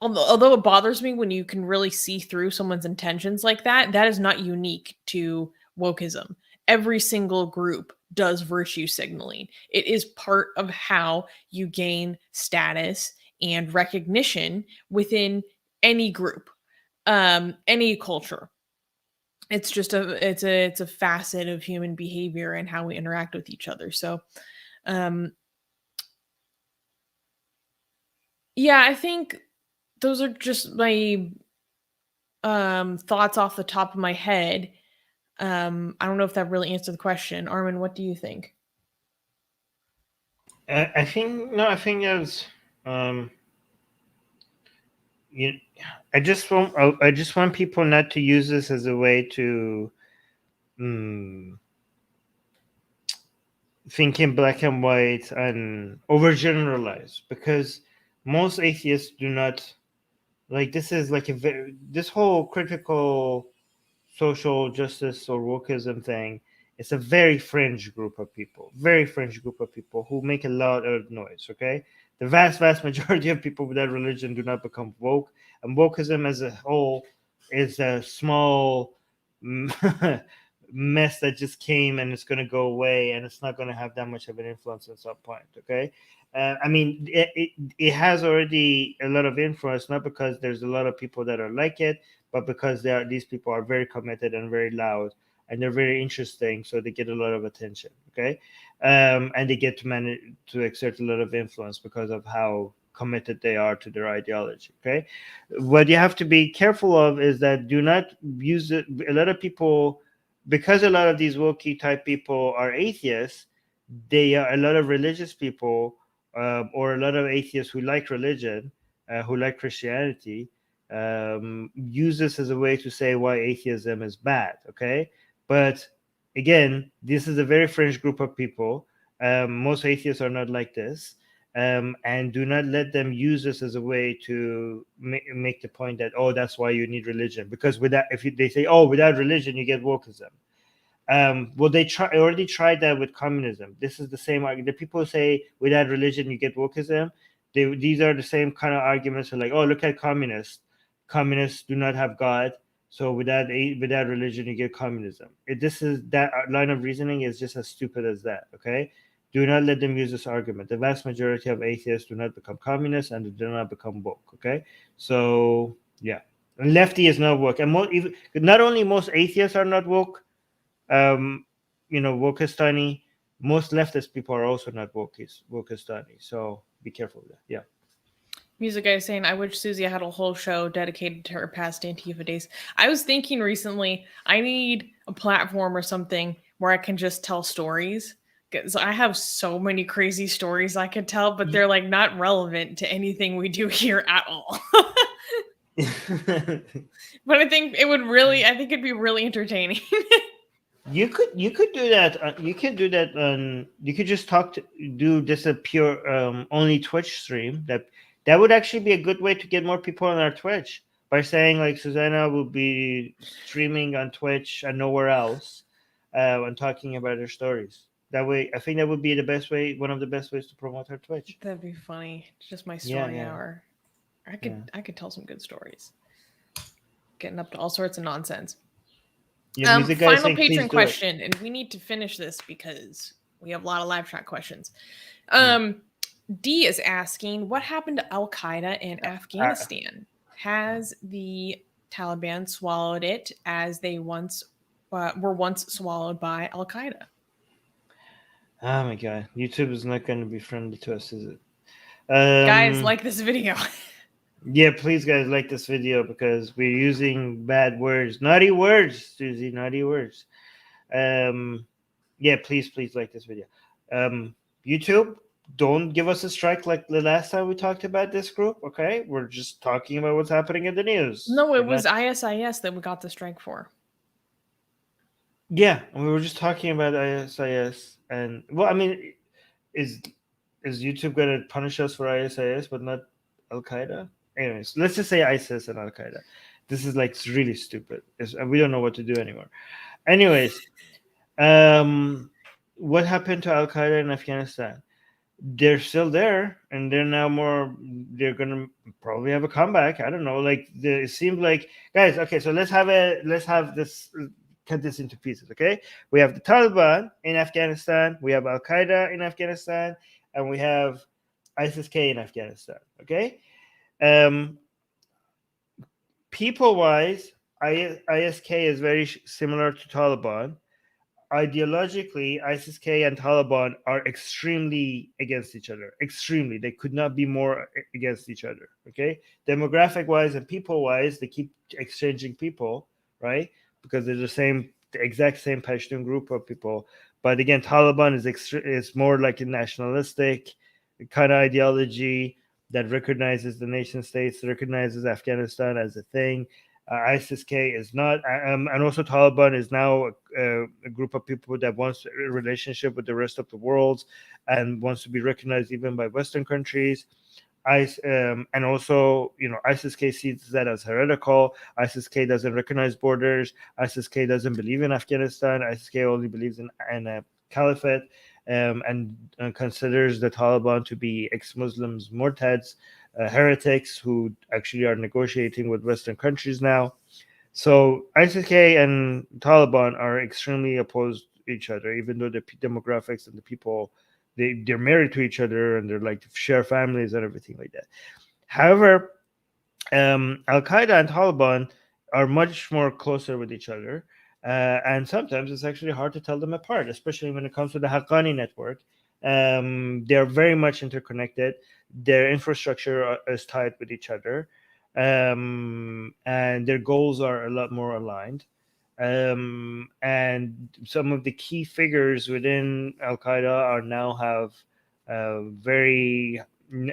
Although it bothers me when you can really see through someone's intentions like that, that is not unique to wokeism. Every single group does virtue signaling. It is part of how you gain status and recognition within any group, any culture. It's just it's a facet of human behavior and how we interact with each other. So, yeah, I think those are just my thoughts off the top of my head. I don't know if that really answered the question. Armin, what do you think? I think there's you, I just want people not to use this as a way to think in black and white and overgeneralize, because most atheists do not like this. Is like this whole critical social justice or wokeism thing. It's a very fringe group of people, who make a lot of noise. Okay, the vast majority of people without religion do not become woke, and wokeism as a whole is a small mess that just came and it's going to go away, and it's not going to have that much of an influence at some point. Okay, I mean, it has already a lot of influence, not because there's a lot of people that are like it, but because these people are very committed and very loud, and they're very interesting, so they get a lot of attention. Okay, and they get to manage to exert a lot of influence because of how committed they are to their ideology. Okay, what you have to be careful of is that do not use it. A lot of people because a lot of these wokey type people are atheists, they are a lot of religious people, or a lot of atheists who like religion, who like Christianity, use this as a way to say why atheism is bad. Okay, but again, this is a very fringe group of people. Most atheists are not like this. And do not let them use this as a way to make the point that, oh, that's why you need religion, because without, they say, oh, without religion you get wokeism. Well, they already tried that with communism. This is the same argument. The people who say without religion you get wokeism, these are the same kind of arguments. Are like, oh, look at communists. Communists do not have God, so without religion you get communism. This is that line of reasoning is just as stupid as that. Okay, do not let them use this argument. The vast majority of atheists do not become communists and they do not become woke. Okay, so yeah, lefty is not woke, and not only most atheists are not woke. Wokistani, most leftist people are also not wokistani. So be careful of that. Yeah. Music guy saying, I wish Susie had a whole show dedicated to her past Antifa days. I was thinking recently, I need a platform or something where I can just tell stories. Because I have so many crazy stories I could tell, but they're like not relevant to anything we do here at all. But I think it'd be really entertaining. You could do that. You could do that on. You could just do just a pure only Twitch stream. That would actually be a good way to get more people on our Twitch, by saying like Susanna will be streaming on Twitch and nowhere else, and talking about her stories. That way, I think that would be the best way. One of the best ways to promote our Twitch. That'd be funny. Just my story hour. I could tell some good stories. Getting up to all sorts of nonsense. Final patron question, and we need to finish this because we have a lot of live chat questions. D is asking, what happened to Al-Qaeda in Afghanistan? Has the Taliban swallowed it as they were once swallowed by Al-Qaeda? Oh my god, YouTube is not going to be friendly to us, is it? Guys, like this video. Yeah, please, guys, like this video because we're using bad words, naughty words, Susie, naughty words. Yeah, please like this video. YouTube, don't give us a strike like the last time we talked about this group. Okay, we're just talking about what's happening in the news. No, it was ISIS that we got the strike for. Yeah, we were just talking about ISIS, and well, I mean, is YouTube going to punish us for ISIS but not Al-Qaeda? Anyways, let's just say ISIS and Al-Qaeda. This is like really stupid. We don't know what to do anymore. Anyways, what happened to Al-Qaeda in Afghanistan? They're still there, and they're gonna probably have a comeback. I don't know. Like it seems like, guys. Okay, so let's have this. Cut this into pieces. Okay, we have the Taliban in Afghanistan. We have Al-Qaeda in Afghanistan, and we have ISIS-K in Afghanistan. Okay. People-wise, IS-K is very similar to Taliban. Ideologically, ISIS-K and Taliban are extremely against each other. Extremely. They could not be more against each other. Okay? Demographic-wise and people-wise, they keep exchanging people, right? Because they're the exact same Pashtun group of people. But again, Taliban is more like a nationalistic kind of ideology that recognizes the nation states, recognizes Afghanistan as a thing. ISIS-K is not, and also Taliban is now a group of people that wants a relationship with the rest of the world and wants to be recognized even by Western countries. And also, ISIS-K sees that as heretical. ISIS-K doesn't recognize borders. ISIS-K doesn't believe in Afghanistan. ISIS-K only believes in a caliphate. And considers the Taliban to be ex-Muslims, murtads, heretics who actually are negotiating with Western countries now. So ISIS-K and Taliban are extremely opposed to each other, even though the demographics and the people, they're married to each other and they're like share families and everything like that. However, Al-Qaeda and Taliban are much more closer with each other. And sometimes it's actually hard to tell them apart, especially when it comes to the Haqqani network. They're very much interconnected. Their infrastructure is tied with each other. And their goals are a lot more aligned. And some of the key figures within Al-Qaeda are now have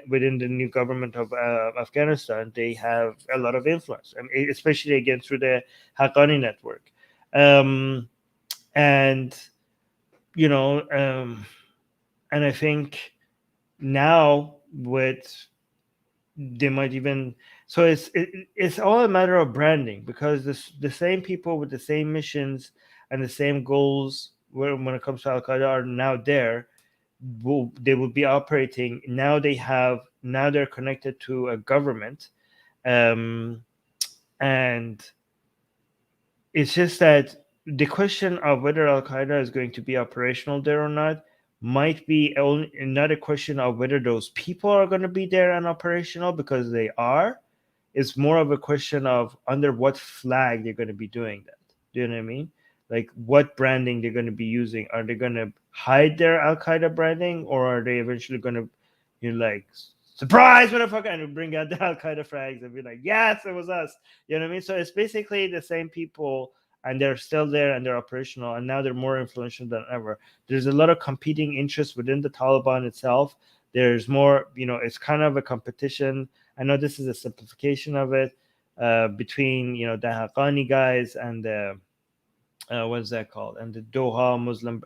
within the new government of Afghanistan, they have a lot of influence, I mean, especially again through the Haqqani network. And and I think now with they might even so it's all a matter of branding, because the same people with the same missions and the same goals when it comes to Al-Qaeda are now there. They will be operating now. Now they're connected to a government, um, and it's just that the question of whether Al-Qaeda is going to be operational there or not might be only not a question of whether those people are going to be there and operational, because they are. It's more of a question of under what flag they're going to be doing that. Do you know what I mean? Like what branding they're going to be using. Are they going to hide their Al-Qaeda branding, or are they eventually going to, like, surprise, motherfucker, and bring out the Al-Qaeda flags and be like, yes, it was us. You know what I mean? So it's basically the same people, and they're still there and they're operational, and now they're more influential than ever. There's a lot of competing interests within the Taliban itself. There's more, it's kind of a competition. I know this is a simplification of it, between the Haqqani guys and the what's that called, and the Doha Muslim.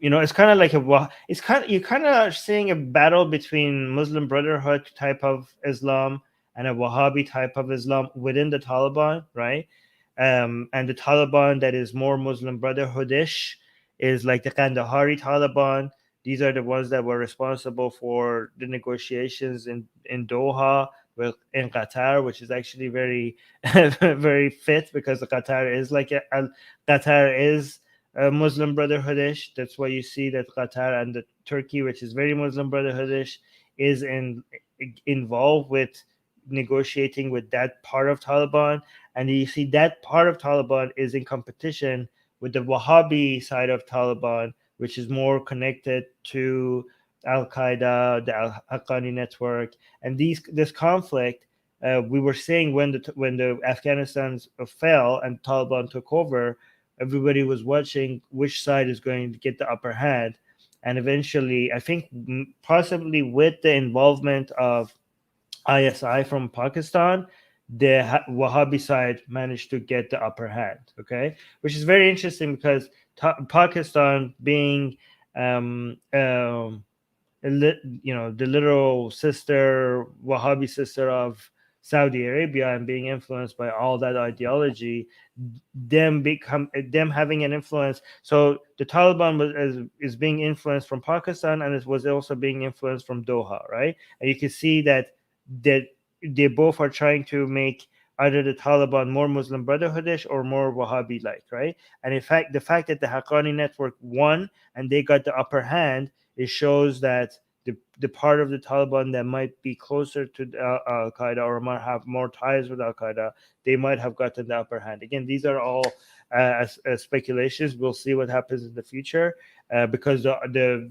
It's kind of like you're kind of seeing a battle between Muslim Brotherhood type of Islam and a Wahhabi type of Islam within the Taliban, right? And the Taliban that is more Muslim Brotherhood-ish is like the Kandahari Taliban. These are the ones that were responsible for the negotiations in Doha in Qatar, which is actually very very fit, because Qatar is Qatar is Muslim Brotherhood-ish. That's why you see that Qatar and the Turkey, which is very Muslim Brotherhood-ish, is involved with negotiating with that part of Taliban. And you see that part of Taliban is in competition with the Wahhabi side of Taliban, which is more connected to Al-Qaeda, the Al-Haqqani network. And this conflict, we were seeing when the Afghanistan fell and Taliban took over, everybody was watching which side is going to get the upper hand. And eventually, I think possibly with the involvement of ISI from Pakistan, the Wahhabi side managed to get the upper hand. Okay, which is very interesting, because Pakistan being the literal Wahhabi sister of Saudi Arabia, and being influenced by all that ideology, them having an influence. So the Taliban is being influenced from Pakistan, and it was also being influenced from Doha, right? And you can see that they both are trying to make either the Taliban more Muslim Brotherhoodish or more Wahhabi-like, right? And in fact, the fact that the Haqqani network won and they got the upper hand, it shows that the part of the Taliban that might be closer to Al-Qaeda or might have more ties with Al-Qaeda, they might have gotten the upper hand. Again, these are all speculations. We'll see what happens in the future, because the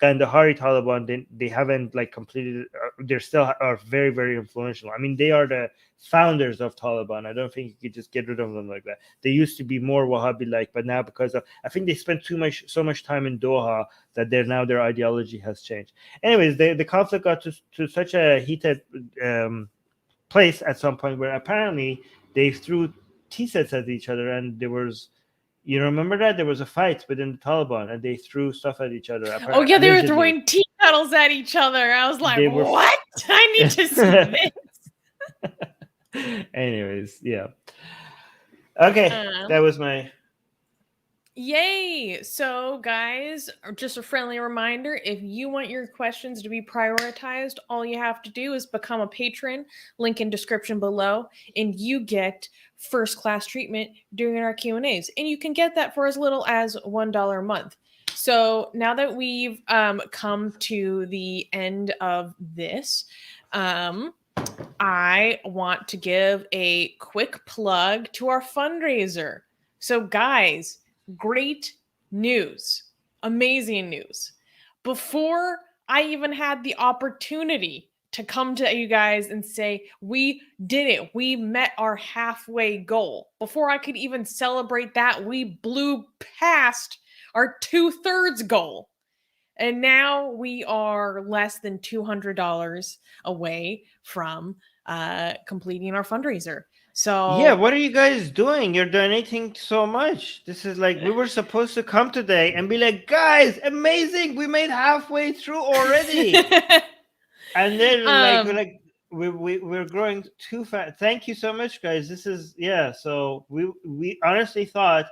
Kandahari Taliban, they haven't completed. They still are very, very influential. I mean, they are the founders of Taliban. I don't think you could just get rid of them like that. They used to be more Wahhabi-like, but now because of, I think they spent so much time in Doha that their ideology has changed. Anyways, the conflict got to such a heated place at some point where apparently they threw tea sets at each other, and there was. You remember that there was a fight within the Taliban, and they threw stuff at each other. Oh yeah, they were throwing tea kettles at each other. I was like, "What? I need to see this." Anyways, yeah. Okay, that was my. Yay! So, guys, just a friendly reminder, if you want your questions to be prioritized, all you have to do is become a patron, link in description below, and you get first-class treatment during our Q&As. And you can get that for as little as $1 a month. So, now that we've come to the end of this, I want to give a quick plug to our fundraiser. So, guys, great news, amazing news. Before I even had the opportunity to come to you guys and say, we did it. We met our halfway goal. Before I could even celebrate that, we blew past our 2/3 goal. And now we are less than $200 away from completing our fundraiser. So yeah, what are you guys doing? You're donating so much. This is like, we were supposed to come today and be like, guys, amazing, we made halfway through already. And then we're growing too fast. Thank you so much, guys. This is, yeah. So we honestly thought,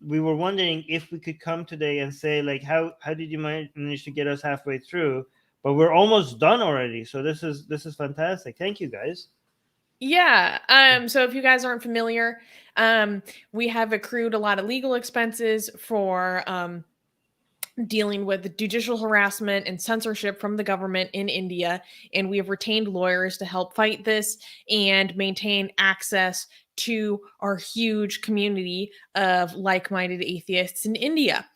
we were wondering if we could come today and say, like, how did you manage to get us halfway through? But we're almost done already. So this is fantastic. Thank you, guys. Yeah. So if you guys aren't familiar, we have accrued a lot of legal expenses for dealing with judicial harassment and censorship from the government in India. And we have retained lawyers to help fight this and maintain access to our huge community of like-minded atheists in India.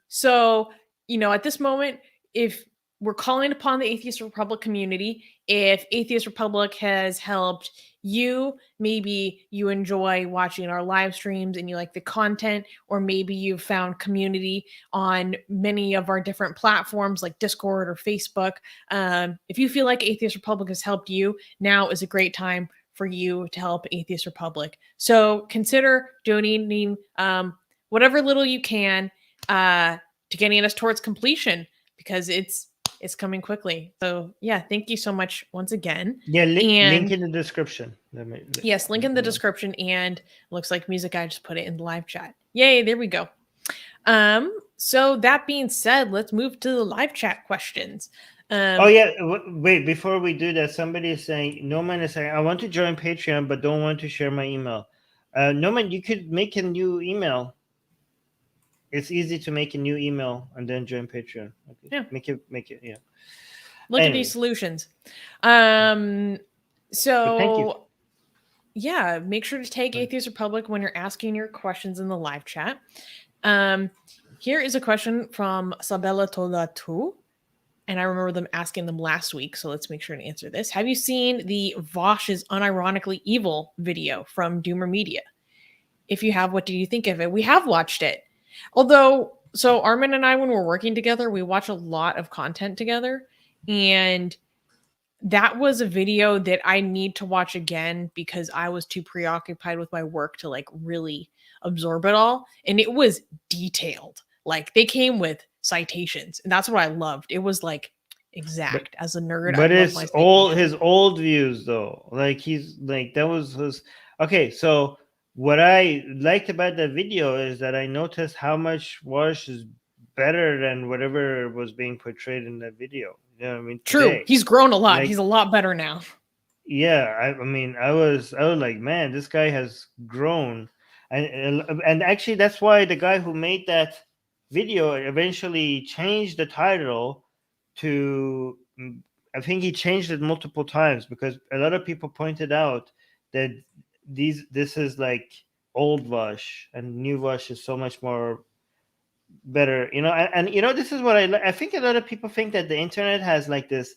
So, at this moment, if we're calling upon the Atheist Republic community, if Atheist Republic has helped you, maybe you enjoy watching our live streams and you like the content, or maybe you've found community on many of our different platforms like Discord or Facebook. If you feel like Atheist Republic has helped you, now is a great time for you to help Atheist Republic. So consider donating whatever little you can to getting us towards completion, because it's coming quickly. So yeah, thank you so much once again. Yeah, link in the description. Yes, link in the description, and looks like Music Guy just put it in the live chat. Yay, there we go. So that being said, let's move to the live chat questions. Oh yeah, wait, before we do that, somebody is saying, Norman is saying, I want to join Patreon but don't want to share my email. Norman, you could make a new email. It's easy to make a new email and then join Patreon. Okay. Yeah. Make it, yeah. Look at these solutions. Thank you. Yeah, make sure to tag Atheist Republic when you're asking your questions in the live chat. Here is a question from Sabella Tolatu, and I remember them asking them last week, so let's make sure to answer this. Have you seen the Vosh is unironically evil video from Doomer Media? If you have, what did you think of it? We have watched it. Although, so Armin and I, when we're working together, we watch a lot of content together, and that was a video that I need to watch again because I was too preoccupied with my work to like really absorb it all. And it was detailed. Like they came with citations, and that's what I loved. It was like exact. As a nerd, but it's all his old views though. Like he's like, that was his. Okay, so what I liked about that video is that I noticed how much Wash is better than whatever was being portrayed in that video. You know what I mean? True. Today. He's grown a lot. Like, he's a lot better now. Yeah, I mean, I was like, man, this guy has grown, and actually that's why the guy who made that video eventually changed the title to, I think he changed it multiple times because a lot of people pointed out that this is like old Vosh and new Vosh is so much more better, and this is what I think a lot of people think that the internet has like this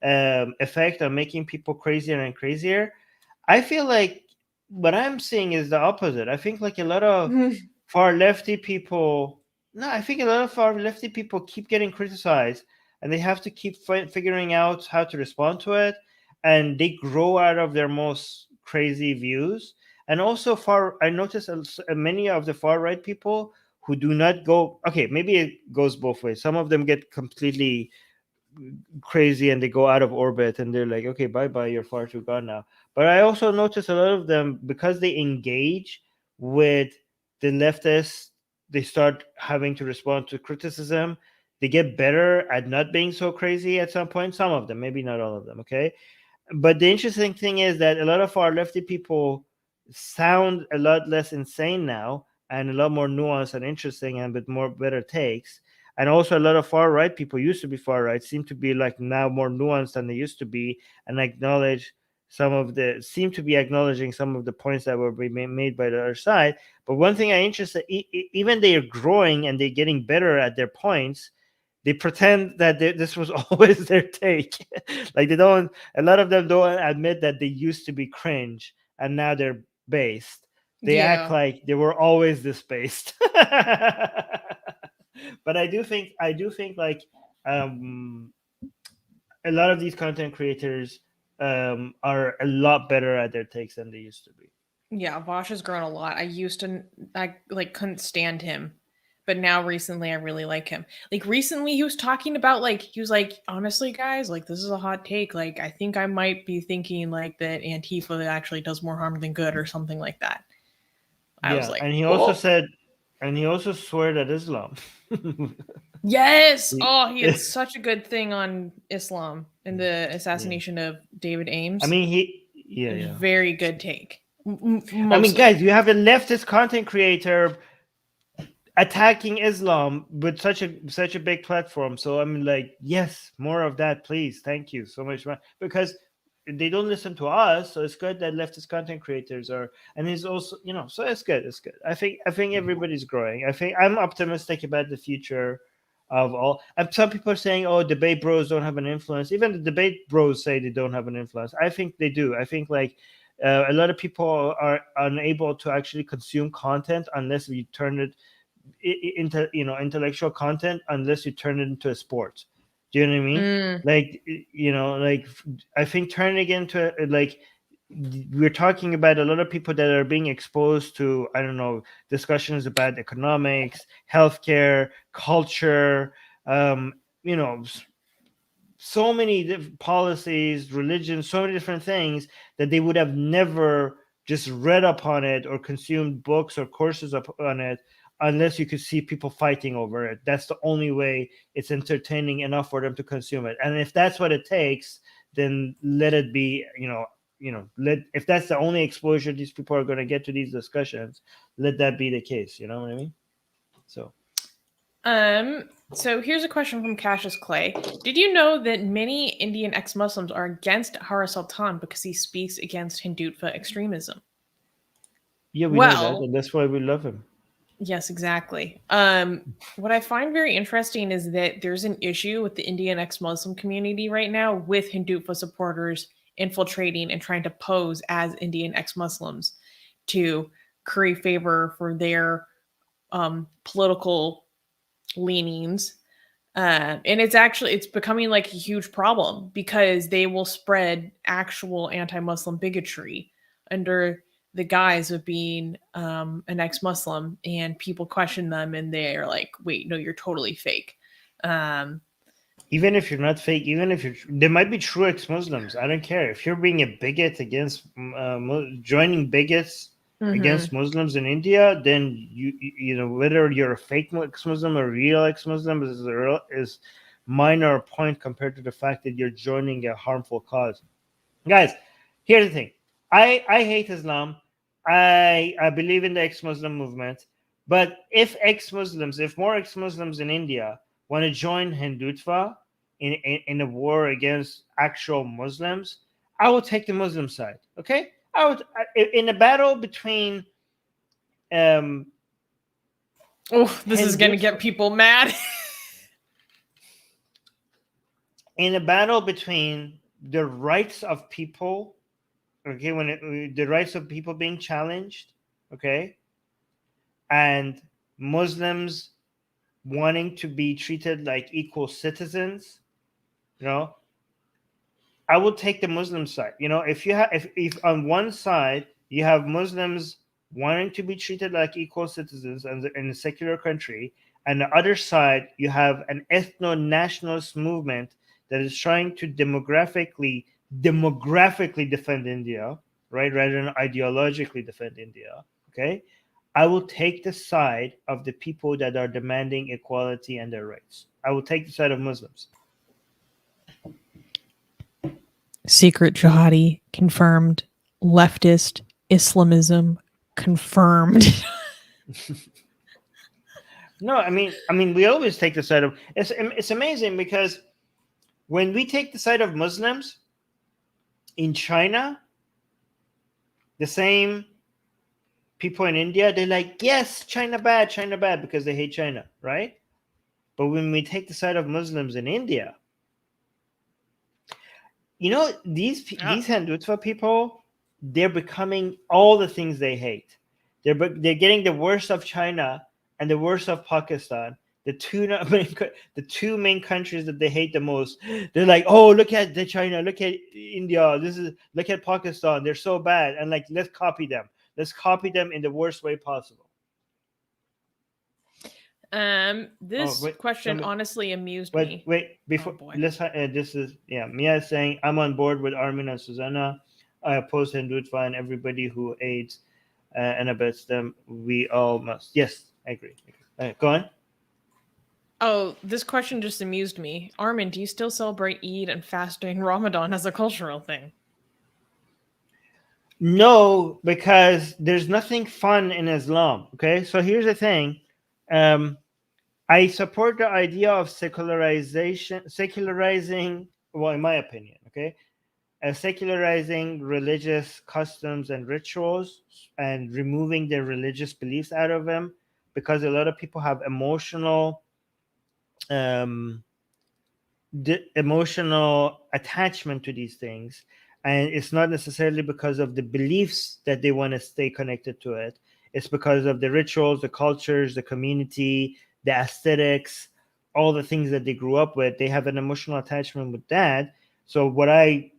effect on making people crazier and crazier. I feel like what I'm seeing is the opposite. I think like a lot of far lefty people keep getting criticized and they have to keep figuring out how to respond to it, and they grow out of their most crazy views. And also I notice many of the far right people who do not go, okay, maybe it goes both ways. Some of them get completely crazy and they go out of orbit and they're like, okay, bye, you're far too gone now. But I also notice a lot of them, because they engage with the leftists, they start having to respond to criticism. They get better at not being so crazy at some point. Some of them, maybe not all of them, okay? But the interesting thing is that a lot of our lefty people sound a lot less insane now and a lot more nuanced and interesting and with more better takes. And also a lot of far right people used to be far right seem to be like now more nuanced than they used to be, and seem to be acknowledging some of the points that were being made by the other side. But one thing I'm interested, even they are growing and they're getting better at their points, They pretend that this was always their take. Like they don't. A lot of them don't admit that they used to be cringe and now they're based. They act Yeah. like they were always this based. But I do think like um, a lot of these content creators are a lot better at their takes than they used to be. Yeah, Vosh has grown a lot. I like couldn't stand him. But now recently I really like him. Like recently he was talking about like he was like, honestly, guys, like this is a hot take. Like I think I might be thinking like that Antifa actually does more harm than good or something like that. I was Yeah, like, and he also oh said, and he also swore at Islam. yes. He- Oh, he had such a good thing on Islam and the yeah. assassination of David I Ames. mean, yeah, yeah. Very good take. I mean, Mostly. guys, you have a leftist content creator attacking Islam with such a big platform. So I'm like, yes, more of that, please. Thank you so much, man. Because they don't listen to us, so it's good that leftist content creators are, and it's also, so it's good. It's good. I think everybody's growing. I think I'm optimistic about the future of all. And some people are saying, "Oh, debate bros don't have an influence." Even the debate bros say they don't have an influence. I think they do. I think like. A lot of people are unable to actually consume content unless we turn it into intellectual content unless you turn it into a sport. Do you know what I mean? Mm. Like like I think turning it into like we're talking about a lot of people that are being exposed to, I don't know, discussions about economics, healthcare, culture, um, you know, so many policies, religion, so many different things that they would have never just read upon it or consumed books or courses on it unless you could see people fighting over it. That's the only way it's entertaining enough for them to consume it. And if that's what it takes, then let it be, let if that's the only exposure these people are going to get to these discussions, let that be the case. You know what I mean? So So here's a question from Cassius Clay. Did you know that many Indian ex-Muslims are against Har Sultan because he speaks against Hindutva extremism? yeah, we know that, Well, and that's why we love him. yes, exactly. What I find very interesting is that there's an issue with the Indian ex-Muslim community right now with Hindutva supporters infiltrating and trying to pose as Indian ex-Muslims to curry favor for their political leanings. And it's becoming like a huge problem because they will spread actual anti-Muslim bigotry under the guise of being an ex-Muslim, and people question them and they're like, wait, no, you're totally fake. um, Even if you're not fake, even if there might be true ex-Muslims. I don't care if you're being a bigot against joining bigots mhm. against Muslims in India. Then whether you're a fake ex-Muslim or real ex-Muslim is minor point compared to the fact that you're joining a harmful cause. Guys, here's the thing. I hate Islam. I believe in the ex-Muslim movement. But if more ex-Muslims in India want to join Hindutva in a war against actual Muslims, I will take the Muslim side. Okay, in a battle between um, Oh, this is gonna Hindutva get people mad. in a battle between the rights of people. Okay, the rights of people being challenged. Okay, and Muslims wanting to be treated like equal citizens, you know, I will take the Muslim side. If you have, if on one side you have Muslims wanting to be treated like equal citizens in a secular country, and the other side you have an ethno-nationalist movement that is trying to demographically defend India, right, rather than ideologically defend India. Okay, I will take the side of the people that are demanding equality and their rights. I will take the side of Muslims. Secret jihadi confirmed. Leftist Islamism confirmed. No, I mean, we always take the side of. It's amazing because when we take the side of Muslims in China, the same people in India, they're like, yes, China bad, because they hate China, right? But when we take the side of Muslims in India, these Hindutva people, they're becoming all the things they hate. They're getting the worst of China and the worst of Pakistan, the two main countries that they hate the most. They're like, oh, look at the China, look at India, look at Pakistan, they're so bad, and like, let's copy them in the worst way possible. This question honestly amused me. Wait, before let's this is Mia is saying, I'm on board with Armin and Susanna. I oppose Hindutva and everybody who aids and abets them. We all must. Yes, I agree. Go on. Oh, this question just amused me. Armin, do you still celebrate Eid and fast during Ramadan as a cultural thing? No, because there's nothing fun in Islam. Okay, so here's the thing. I support the idea of secularizing, well, in my opinion, okay, secularizing religious customs and rituals and removing their religious beliefs out of them, because a lot of people have emotional attachment to these things, and it's not necessarily because of the beliefs that they want to stay connected to it. It's because of the rituals, the cultures, the community, the aesthetics, all the things that they grew up with. They have an emotional attachment with that. So what I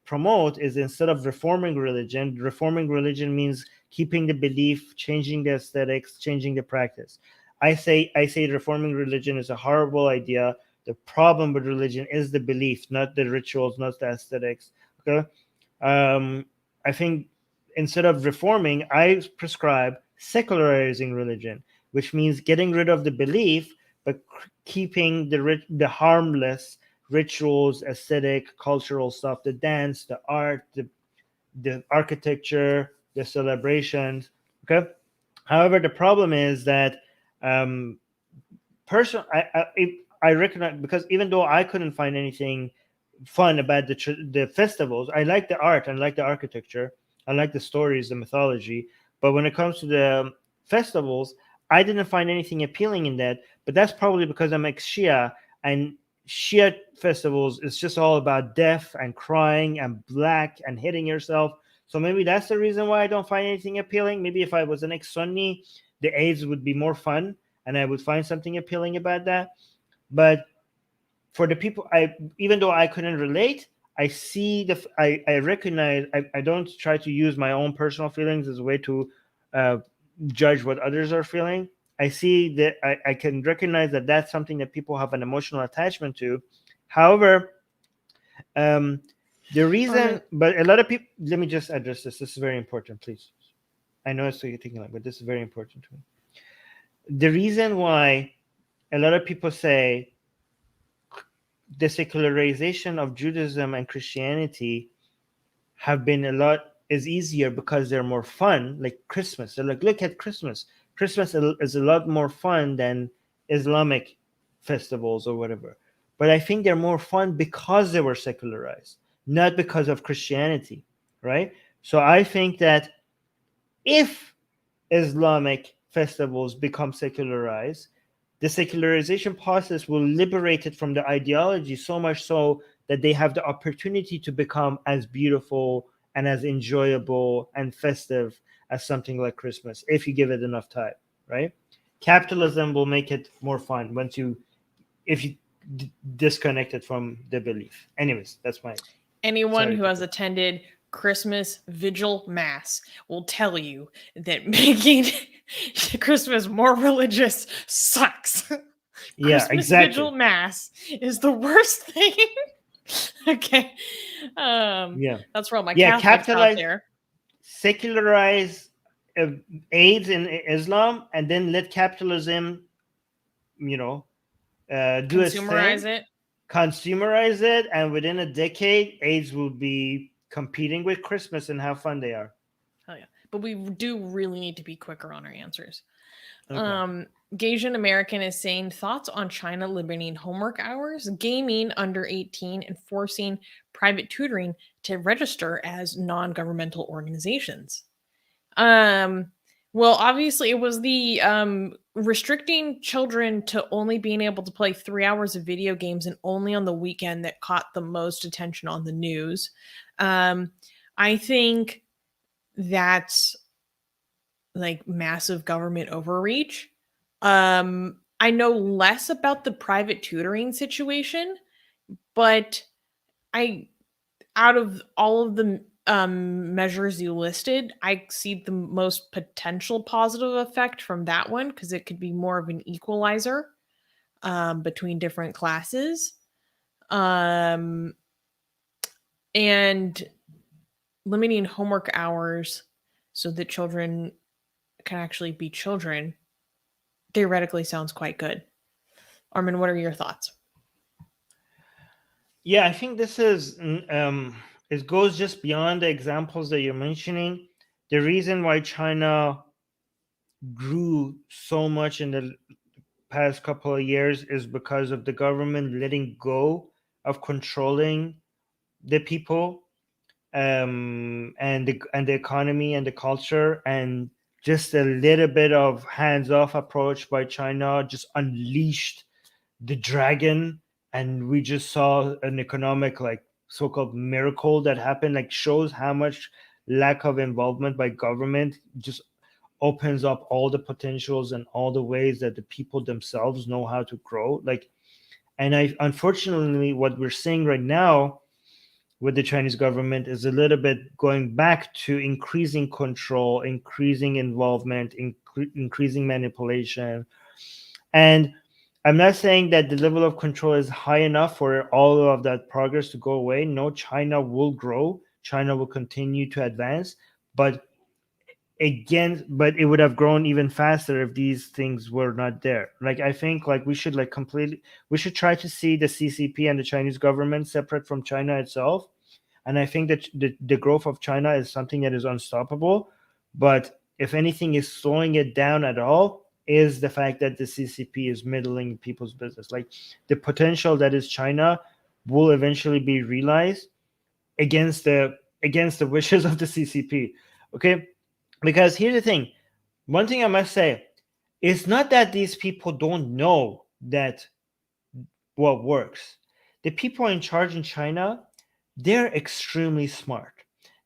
promote is, instead of reforming religion means keeping the belief, changing the aesthetics, changing the practice. I say reforming religion is a horrible idea. The problem with religion is the belief, not the rituals, not the aesthetics. Okay, I think instead of reforming, I prescribe secularizing religion, which means getting rid of the belief, but keeping the harmless rituals, aesthetic, cultural stuff, the dance, the art, the architecture, the celebrations. Okay. However, the problem is that I recognize, because even though I couldn't find anything fun about the festivals, I like the art, I like the architecture, I like the stories, the mythology. But when it comes to the festivals, I didn't find anything appealing in that. But that's probably because I'm ex-Shia, and Shia festivals is just all about death and crying and black and hitting yourself. So maybe that's the reason why I don't find anything appealing. Maybe if I was an ex-Sunni, the Eids would be more fun and I would find something appealing about that. But for the people, even though I couldn't relate, I see I recognize. I don't try to use my own personal feelings as a way to judge what others are feeling. I see that I can recognize that that's something that people have an emotional attachment to. However, the reason, but a lot of people. Let me just address this. This is very important, please. I know it's taking long, but this is very important to me. The reason why a lot of people say the secularization of Judaism and Christianity have been is easier because they're more fun, like Christmas. They're like, look at Christmas. Christmas is a lot more fun than Islamic festivals or whatever. But I think they're more fun because they were secularized, not because of Christianity, right? So I think that if Islamic festivals become secularized, the secularization process will liberate it from the ideology, so much so that they have the opportunity to become as beautiful and as enjoyable and festive as something like Christmas, if you give it enough time, right? Capitalism will make it more fun if you disconnect it from the belief. Anyways, that's my. Anyone who has attended Christmas vigil mass will tell you that making Christmas more religious sucks. Yeah, Christmas exactly. Vigil mass is the worst thing. Okay. That's for all my Catholics out there. Secularize AIDS in Islam, and then let capitalism, do consumerize it. Consumerize it, and within a decade, AIDS will be competing with Christmas and how fun they are. Hell yeah. But we do really need to be quicker on our answers. Okay. Gasian American is saying, thoughts on China limiting homework hours, gaming under 18, and forcing private tutoring to register as non-governmental organizations. Well, obviously, it was the restricting children to only being able to play 3 hours of video games and only on the weekend that caught the most attention on the news. Um, I think that's like massive government overreach. I know less about the private tutoring situation, but I out of all of the measures you listed, I see the most potential positive effect from that one because it could be more of an equalizer between different classes. Um, and limiting homework hours so that children can actually be children theoretically sounds quite good. Armin, what are your thoughts? Yeah, I think this is it goes just beyond the examples that you're mentioning. The reason why China grew so much in the past couple of years is because of the government letting go of controlling the people, and the economy and the culture, and just a little bit of hands-off approach by China just unleashed the dragon, and we just saw an economic, like, so-called miracle that happened. Like, shows how much lack of involvement by government just opens up all the potentials and all the ways that the people themselves know how to grow. Like, and I unfortunately, what we're seeing right now with the Chinese government is a little bit going back to increasing control, increasing involvement, increasing manipulation. And I'm not saying that the level of control is high enough for all of that progress to go away. No, China will grow, China will continue to advance, but but it would have grown even faster if these things were not there. Like, I think, like, we should, like, completely, we should try to see the CCP and the Chinese government separate from China itself. And I think that the growth of China is something that is unstoppable. But if anything is slowing it down at all, is the fact that the CCP is meddling in people's business. Like, the potential that is China will eventually be realized against the wishes of the CCP. Okay, because here's the thing. One thing I must say, it's not that these people don't know that what works. The people in charge in China, they're extremely smart.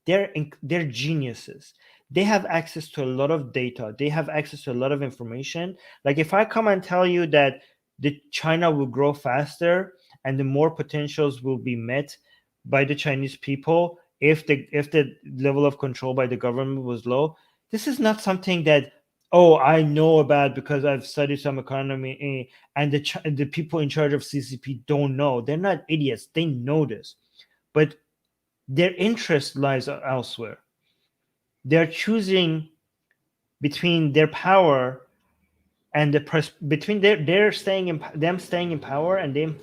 They're geniuses. They have access to a lot of data. They have access to a lot of information. Like, if I come and tell you that the China will grow faster and the more potentials will be met by the Chinese people if the level of control by the government was low, this is not something that, oh, I know about because I've studied some economy, and the people in charge of CCP don't know. They're not idiots. They know this, but their interest lies elsewhere. They're choosing between their power and between their staying in them staying in power and them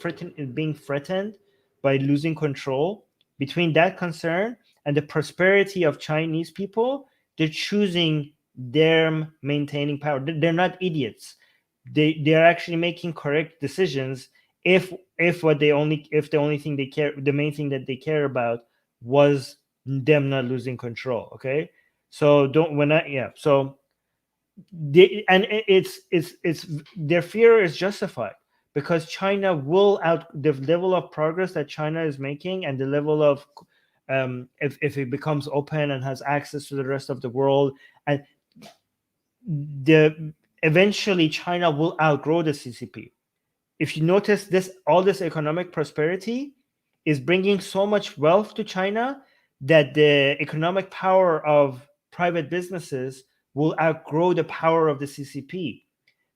being threatened by losing control. Between that concern and the prosperity of Chinese people, they're choosing them maintaining power. They're not idiots. They're actually making correct decisions if the only thing they care, the main thing that they care about was them not losing control. Okay, so don't when I yeah so it's their fear is justified because China will out the level of progress that China is making, and the level of if it becomes open and has access to the rest of the world, and the eventually China will outgrow the CCP. If you notice, this all this economic prosperity is bringing so much wealth to China that the economic power of private businesses will outgrow the power of the CCP.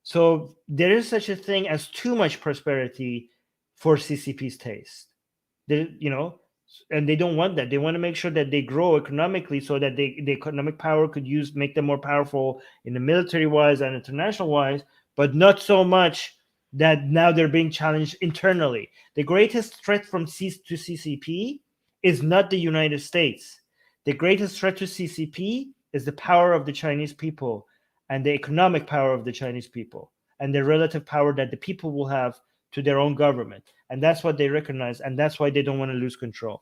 So there is such a thing as too much prosperity for CCP's taste. And they don't want that. They want to make sure that they grow economically so that the economic power could make them more powerful in the military wise and international wise, but not so much that now they're being challenged internally. The greatest threat to CCP is not the United States. The greatest threat to CCP is the power of the Chinese people and the economic power of the Chinese people and the relative power that the people will have to their own government. And that's what they recognize, and that's why they don't want to lose control.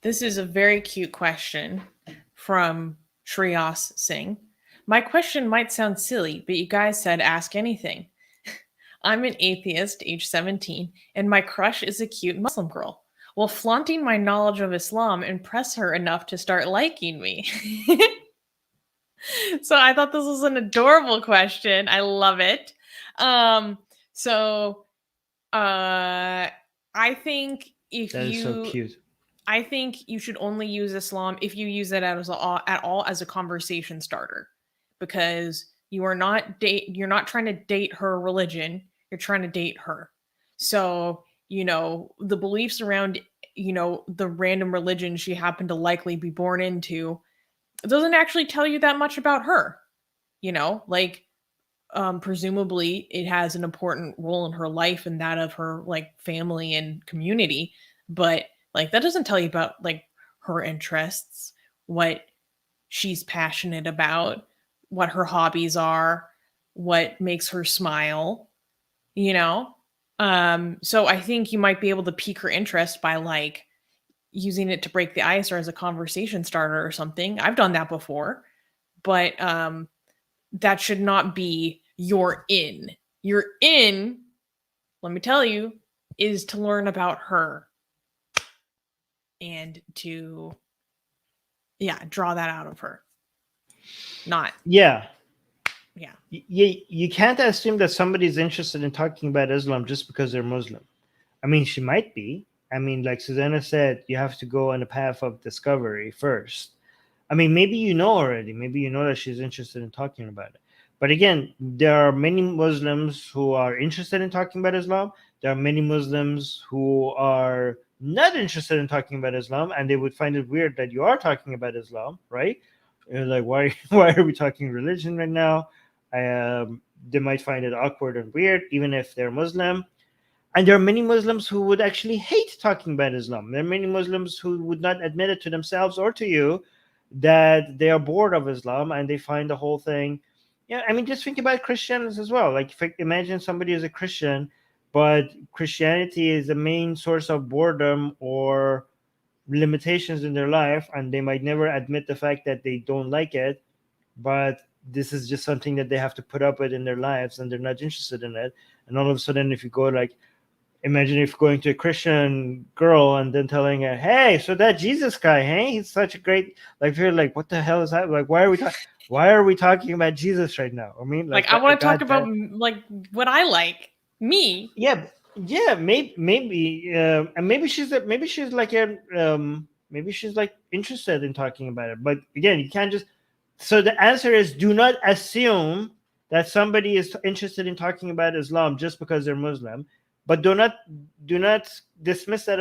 This is a very cute question from Shreyas Singh. My question might sound silly, but you guys said ask anything. I'm an atheist, age 17, and my crush is a cute Muslim girl. Will flaunting my knowledge of Islam impress her enough to start liking me? So I thought this was an adorable question. I love it. So I think if That is so cute. I think you should only use Islam if you use it at all as a conversation starter, because you're not trying to date her religion, you're trying to date her. So, the beliefs around, the random religion she happened to likely be born into, it doesn't actually tell you that much about her. Presumably it has an important role in her life and that of her family and community, but that doesn't tell you about her interests, what she's passionate about, what her hobbies are, what makes her smile, so I think you might be able to pique her interest by using it to break the ice or as a conversation starter or something. I've done that before, but that should not be your in. Your in, let me tell you, is to learn about her and to draw that out of her. You can't assume that somebody's interested in talking about Islam just because they're Muslim. I mean, she might be. I mean, like Susanna said, you have to go on a path of discovery first. I mean, maybe you know already. Maybe you know that she's interested in talking about it. But again, there are many Muslims who are interested in talking about Islam. There are many Muslims who are not interested in talking about Islam, and they would find it weird that you are talking about Islam, right? Like, why are we talking religion right now? They might find it awkward and weird, even if they're Muslim. And there are many Muslims who would actually hate talking about Islam. There are many Muslims who would not admit it to themselves or to you that they are bored of Islam and they find the whole thing. Yeah, I mean, just think about Christians as well. Like, imagine somebody is a Christian, but Christianity is the main source of boredom or limitations in their life, and they might never admit the fact that they don't like it, but this is just something that they have to put up with in their lives, and they're not interested in it. And all of a sudden, if you go imagine if going to a Christian girl and then telling her, "Hey, so that Jesus guy, hey, he's such a great," you're like, "What the hell is that? Like, why are we talking about Jesus right now?" I mean, I want to talk about what I like, me. Yeah, maybe, and maybe she's interested in talking about it. But again, you can't just. So the answer is: do not assume that somebody is interested in talking about Islam just because they're Muslim. But do not dismiss that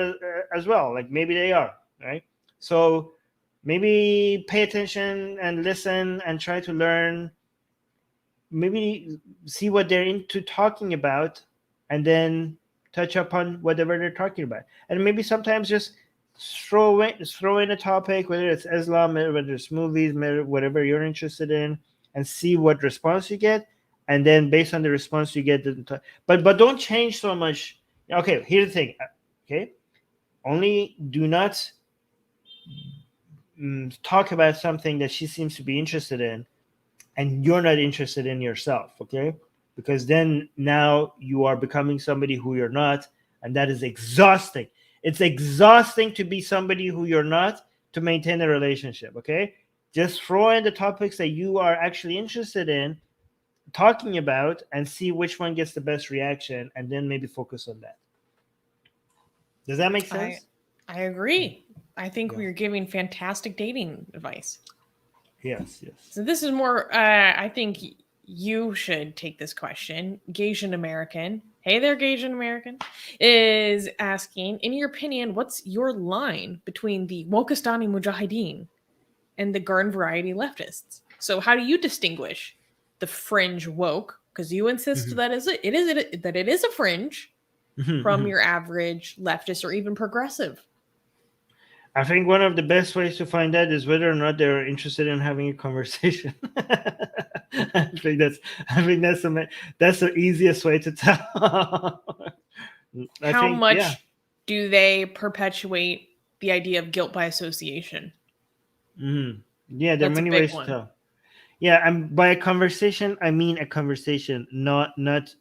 as well. Like, maybe they are, right? So maybe pay attention and listen and try to learn. Maybe see what they're into talking about, and then touch upon whatever they're talking about. And maybe sometimes just throw in a topic, whether it's Islam, whether it's movies, whatever you're interested in, and see what response you get. And then based on the response you get, but don't change so much. Okay, here's the thing. Okay, only do not talk about something that she seems to be interested in and you're not interested in yourself, okay? Because then now you are becoming somebody who you're not, and that is exhausting. It's exhausting to be somebody who you're not to maintain a relationship, okay? Just throw in the topics that you are actually interested in talking about and see which one gets the best reaction, and then maybe focus on that. Does that make sense? I agree. I think we're giving fantastic dating advice. Yes. So this is more, I think you should take this question. Gaysian American, hey there, Gaysian American, is asking, in your opinion, what's your line between the Wokistani Mujahideen and the garden variety leftists? So how do you distinguish the fringe woke? Because you insist that it is a fringe from your average leftist or even progressive. I think one of the best ways to find that is whether or not they're interested in having a conversation. I think that's the easiest way to tell. How much do they perpetuate the idea of guilt by association? Yeah, there are That's a many big ways to one. tell. Yeah, and by a conversation, I mean a conversation, not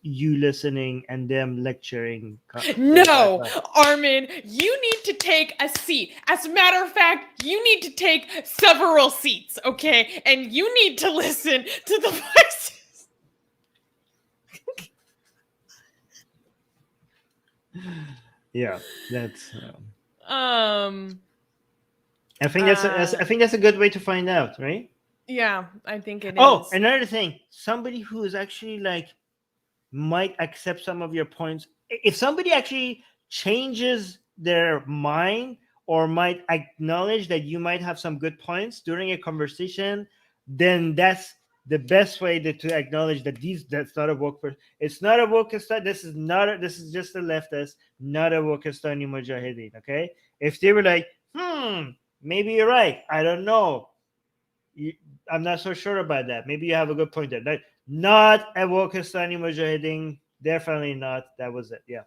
you listening and them lecturing. No, Armin, you need to take a seat. As a matter of fact, you need to take several seats, okay? And you need to listen to the voices. Yeah, that's. Um. I think I think that's a good way to find out, right? Yeah, I think it Oh, is. another thing, somebody who is actually like might accept some of your points. If somebody actually changes their mind or might acknowledge that you might have some good points during a conversation, then that's the best way to acknowledge that that's not a woke person. It's not a wokistani. This is not this is just a leftist, not a wokistani mujahideen. Okay, if they were like, maybe you're right, I don't know, I'm not so sure about that. Maybe you have a good point there. Not a Wokistani Mujahideen. Definitely not. That was it. Yeah.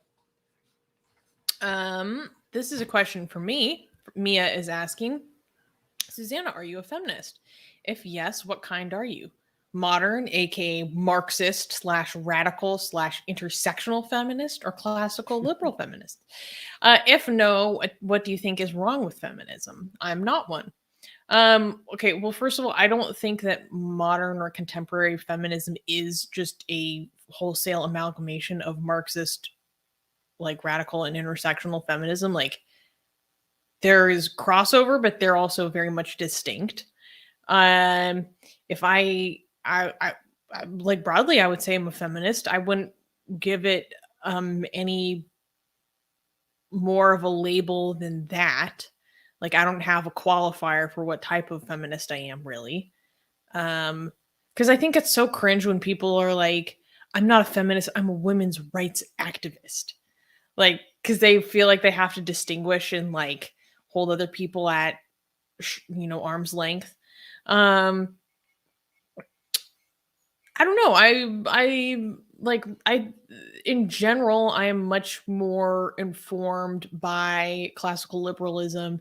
This is a question for me. Mia is asking, Susanna, are you a feminist? If yes, what kind are you? Modern, aka Marxist slash radical slash intersectional feminist, or classical liberal feminist? If no, what do you think is wrong with feminism? I'm not one. Okay, well, first of all, I don't think that modern or contemporary feminism is just a wholesale amalgamation of Marxist, like radical and intersectional feminism. Like there is crossover, but they're also very much distinct. If I like broadly, I would say I'm a feminist. I wouldn't give it any more of a label than that. Like I don't have a qualifier for what type of feminist I am really. Because I think it's so cringe when people are like, I'm not a feminist, I'm a women's rights activist. Like, because they feel like they have to distinguish and like hold other people at, arm's length. Um, I don't know. In general, I am much more informed by classical liberalism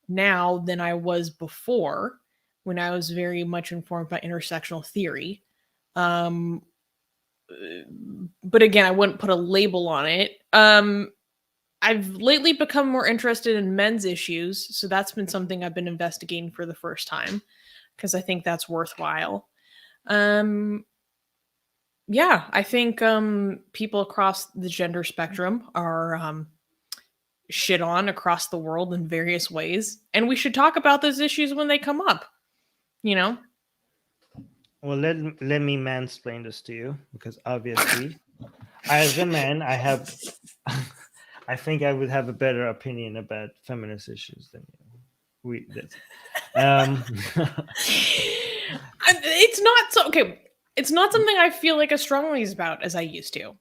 now than I was before when I was very much informed by intersectional theory. Um, but again, I wouldn't put a label on it. I've lately become more interested in men's issues, so that's been something I've been investigating for the first time because I think that's worthwhile. Um, yeah, I think people across the gender spectrum are shit on across the world in various ways, and we should talk about those issues when they come up. You know, Well, let me mansplain this to you because obviously, as a man, I have. I think I would have a better opinion about feminist issues than you. We did. It's not so okay. It's not something I feel like as strongly about as I used to.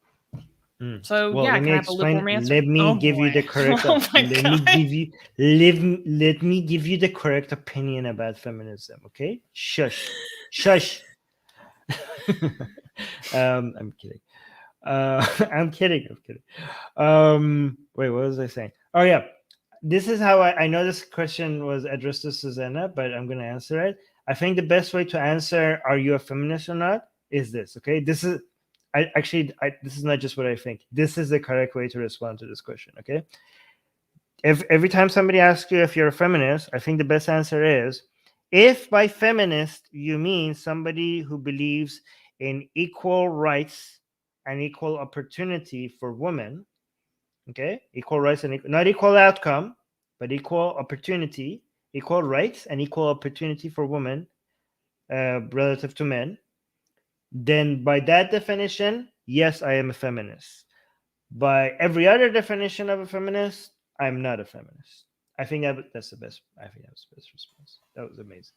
So Well, yeah, let can me I have a lukewarm explain. answer? Let me Oh give you boy! the correct. Oh my Let me god! give you. Let me give you the correct opinion about feminism. Okay? Shush, shush. I'm kidding. I'm kidding. I'm kidding. Wait, what was I saying? Oh yeah, this is how I know this question was addressed to Susanna, but I'm gonna answer it. I think the best way to answer "Are you a feminist or not?" is this. Okay, this is. This is not just what I think. This is the correct way to respond to this question. Okay, if every time somebody asks you if you're a feminist, I think the best answer is, if by feminist you mean somebody who believes in equal rights and equal opportunity for women, okay, equal rights and not equal outcome, but equal opportunity, equal rights and equal opportunity for women relative to men, then by that definition, yes, I am a feminist. By every other definition of a feminist, I'm not a feminist. I think that's the best. I think that was the best response. That was amazing.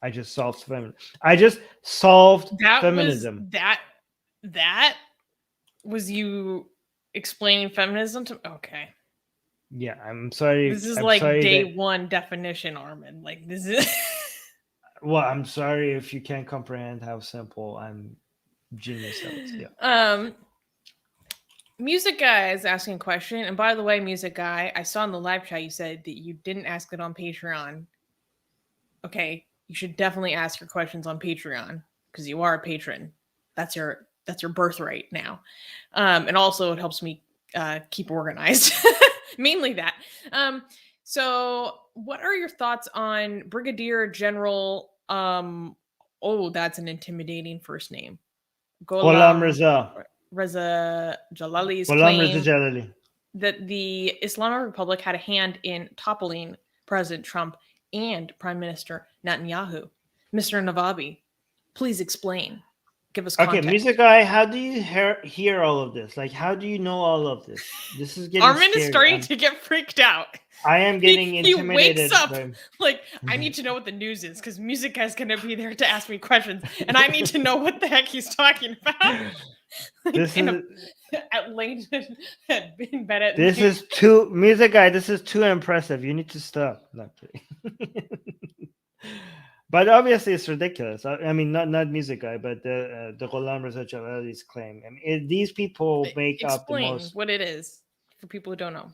I just solved feminism. I just solved That was feminism. that was you explaining feminism to. Okay, Yeah, I'm sorry. this is I'm like sorry day that. one definition, Armin. Like this is. Well, I'm sorry if you can't comprehend how simple I'm genius at. Yeah. Music Guy is asking a question, and by the way, Music Guy, I saw in the live chat you said that you didn't ask it on Patreon. Okay, you should definitely ask your questions on Patreon because you are a patron. That's your birthright now. And also it helps me keep organized. Mainly that. So what are your thoughts on Brigadier General that's an intimidating first name. Ghulam Reza Jalali's Ghulam Reza claim Jalali. that the Islamic Republic had a hand in toppling President Trump and Prime Minister Netanyahu. Mr. Navabi, please explain. Give us context. Okay, music guy, how do you hear all of this? Like, how do you know all of this? This is getting Armin scary. is starting to get freaked out. I am getting intimidated. He wakes up like, I need to know what the news is because music guy's going to be there to ask me questions, and I need to know what the heck he's talking about. This is at late in bed at this is too music guy. This is too impressive. You need to stop. Not kidding. But obviously, it's ridiculous. I mean, not music guy, but the Ghulam Reza Jalali's claim. I mean, these people make up the most. Explain what it is for people who don't know.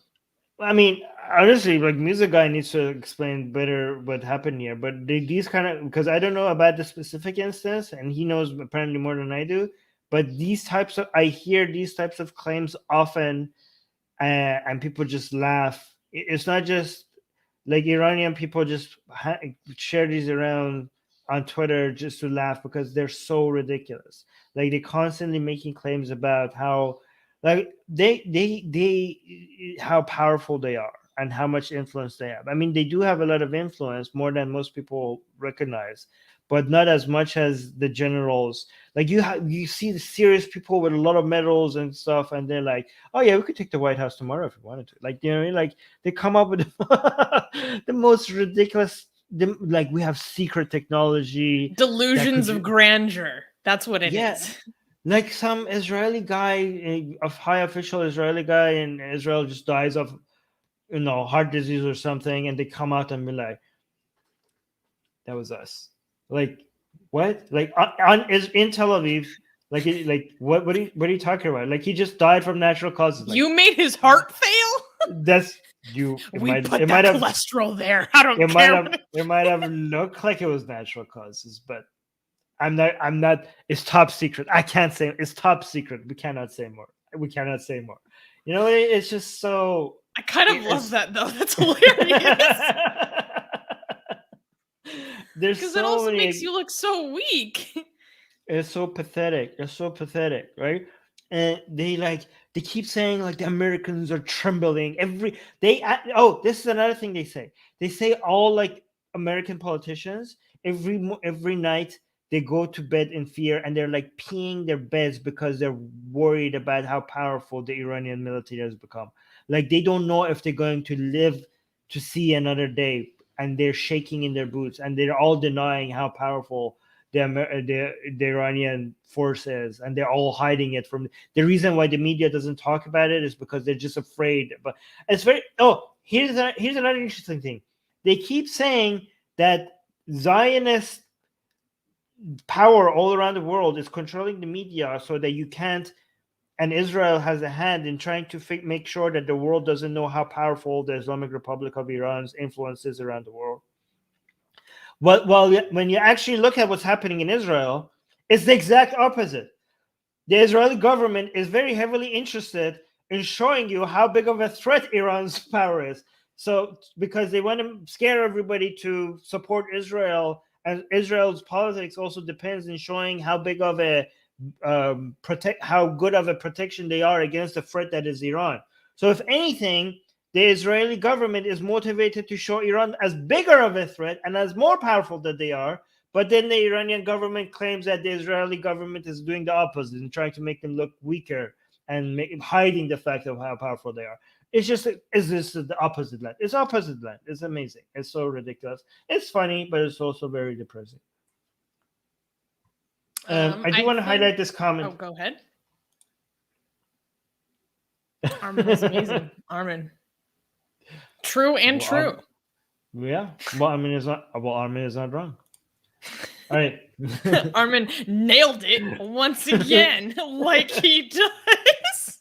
I mean, honestly, like music guy needs to explain better what happened here. But these kind of, because I don't know about the specific instance, and he knows apparently more than I do. But I hear these types of claims often, and people just laugh. It's not just like Iranian people just share these around on Twitter just to laugh because they're so ridiculous. Like they're constantly making claims about how, like they how powerful they are and how much influence they have. I mean, they do have a lot of influence, more than most people recognize, but not as much as the generals. Like you see the serious people with a lot of medals and stuff, and they're like, "Oh yeah, we could take the White House tomorrow if we wanted to." Like, you know what I mean? Like they come up with the most ridiculous. Like we have secret technology, delusions of grandeur. That's what it is. Like some Israeli guy, a high official Israeli guy in Israel, just dies of, heart disease or something, and they come out and be like, "That was us." Like what? Like is in Tel Aviv? Like what? What are you talking about? Like he just died from natural causes. Like, you made his heart fail. That's you. Put that cholesterol there. I don't care. It might have looked like it was natural causes, but I'm not. It's top secret. I can't say it's top secret. We cannot say more. It's just so. I kind of love that though. That's hilarious. Because it also makes you look so weak. It's so pathetic. Right? And they keep saying like the Americans are trembling. This is another thing they say. They say all like American politicians every night they go to bed in fear and they're like peeing their beds because they're worried about how powerful the Iranian military has become. Like they don't know if they're going to live to see another day, and they're shaking in their boots, and they're all denying how powerful the Iranian force is, and they're all hiding it from. The reason why the media doesn't talk about it is because they're just afraid. But it's very. Here's another interesting thing. They keep saying that Zionist power all around the world is controlling the media so that you can't, and Israel has a hand in trying to make sure that the world doesn't know how powerful the Islamic Republic of Iran's influence is around the world. Well, when you actually look at what's happening in Israel, it's the exact opposite. The Israeli government is very heavily interested in showing you how big of a threat Iran's power is. So because they want to scare everybody to support Israel, and Israel's politics also depends in showing how big of a how good of a protection they are against the threat that is Iran. So if anything, the Israeli government is motivated to show Iran as bigger of a threat and as more powerful than they are. But then the Iranian government claims that the Israeli government is doing the opposite and trying to make them look weaker and hiding the fact of how powerful they are. It's just, is this the opposite land? It's opposite land. It's amazing. It's so ridiculous. It's funny, but it's also very depressing. I do want to highlight this comment. Oh, go ahead. Armin was amazing. Armin. True and true. Yeah. Well, Armin is not wrong. All right. Armin nailed it once again, like he does.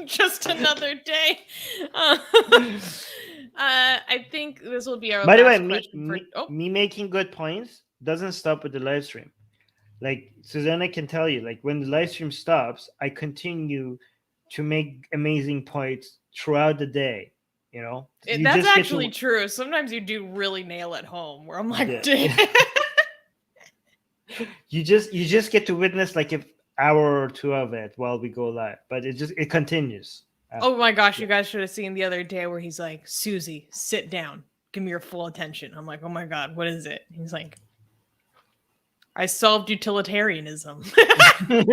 Just another day. I think this will be our By the way, last question. me making good points doesn't stop with the live stream. Like Susanna can tell you, like when the live stream stops, I continue to make amazing points throughout the day. You know, That's actually true. Sometimes you do really nail it home. Where I'm like, yeah. you just get to witness like an hour or two of it while we go live, but it continues. Oh my gosh, you guys should have seen the other day where he's like, Susie, sit down. Give me your full attention. I'm like, oh my God, what is it? He's like, I solved utilitarianism. And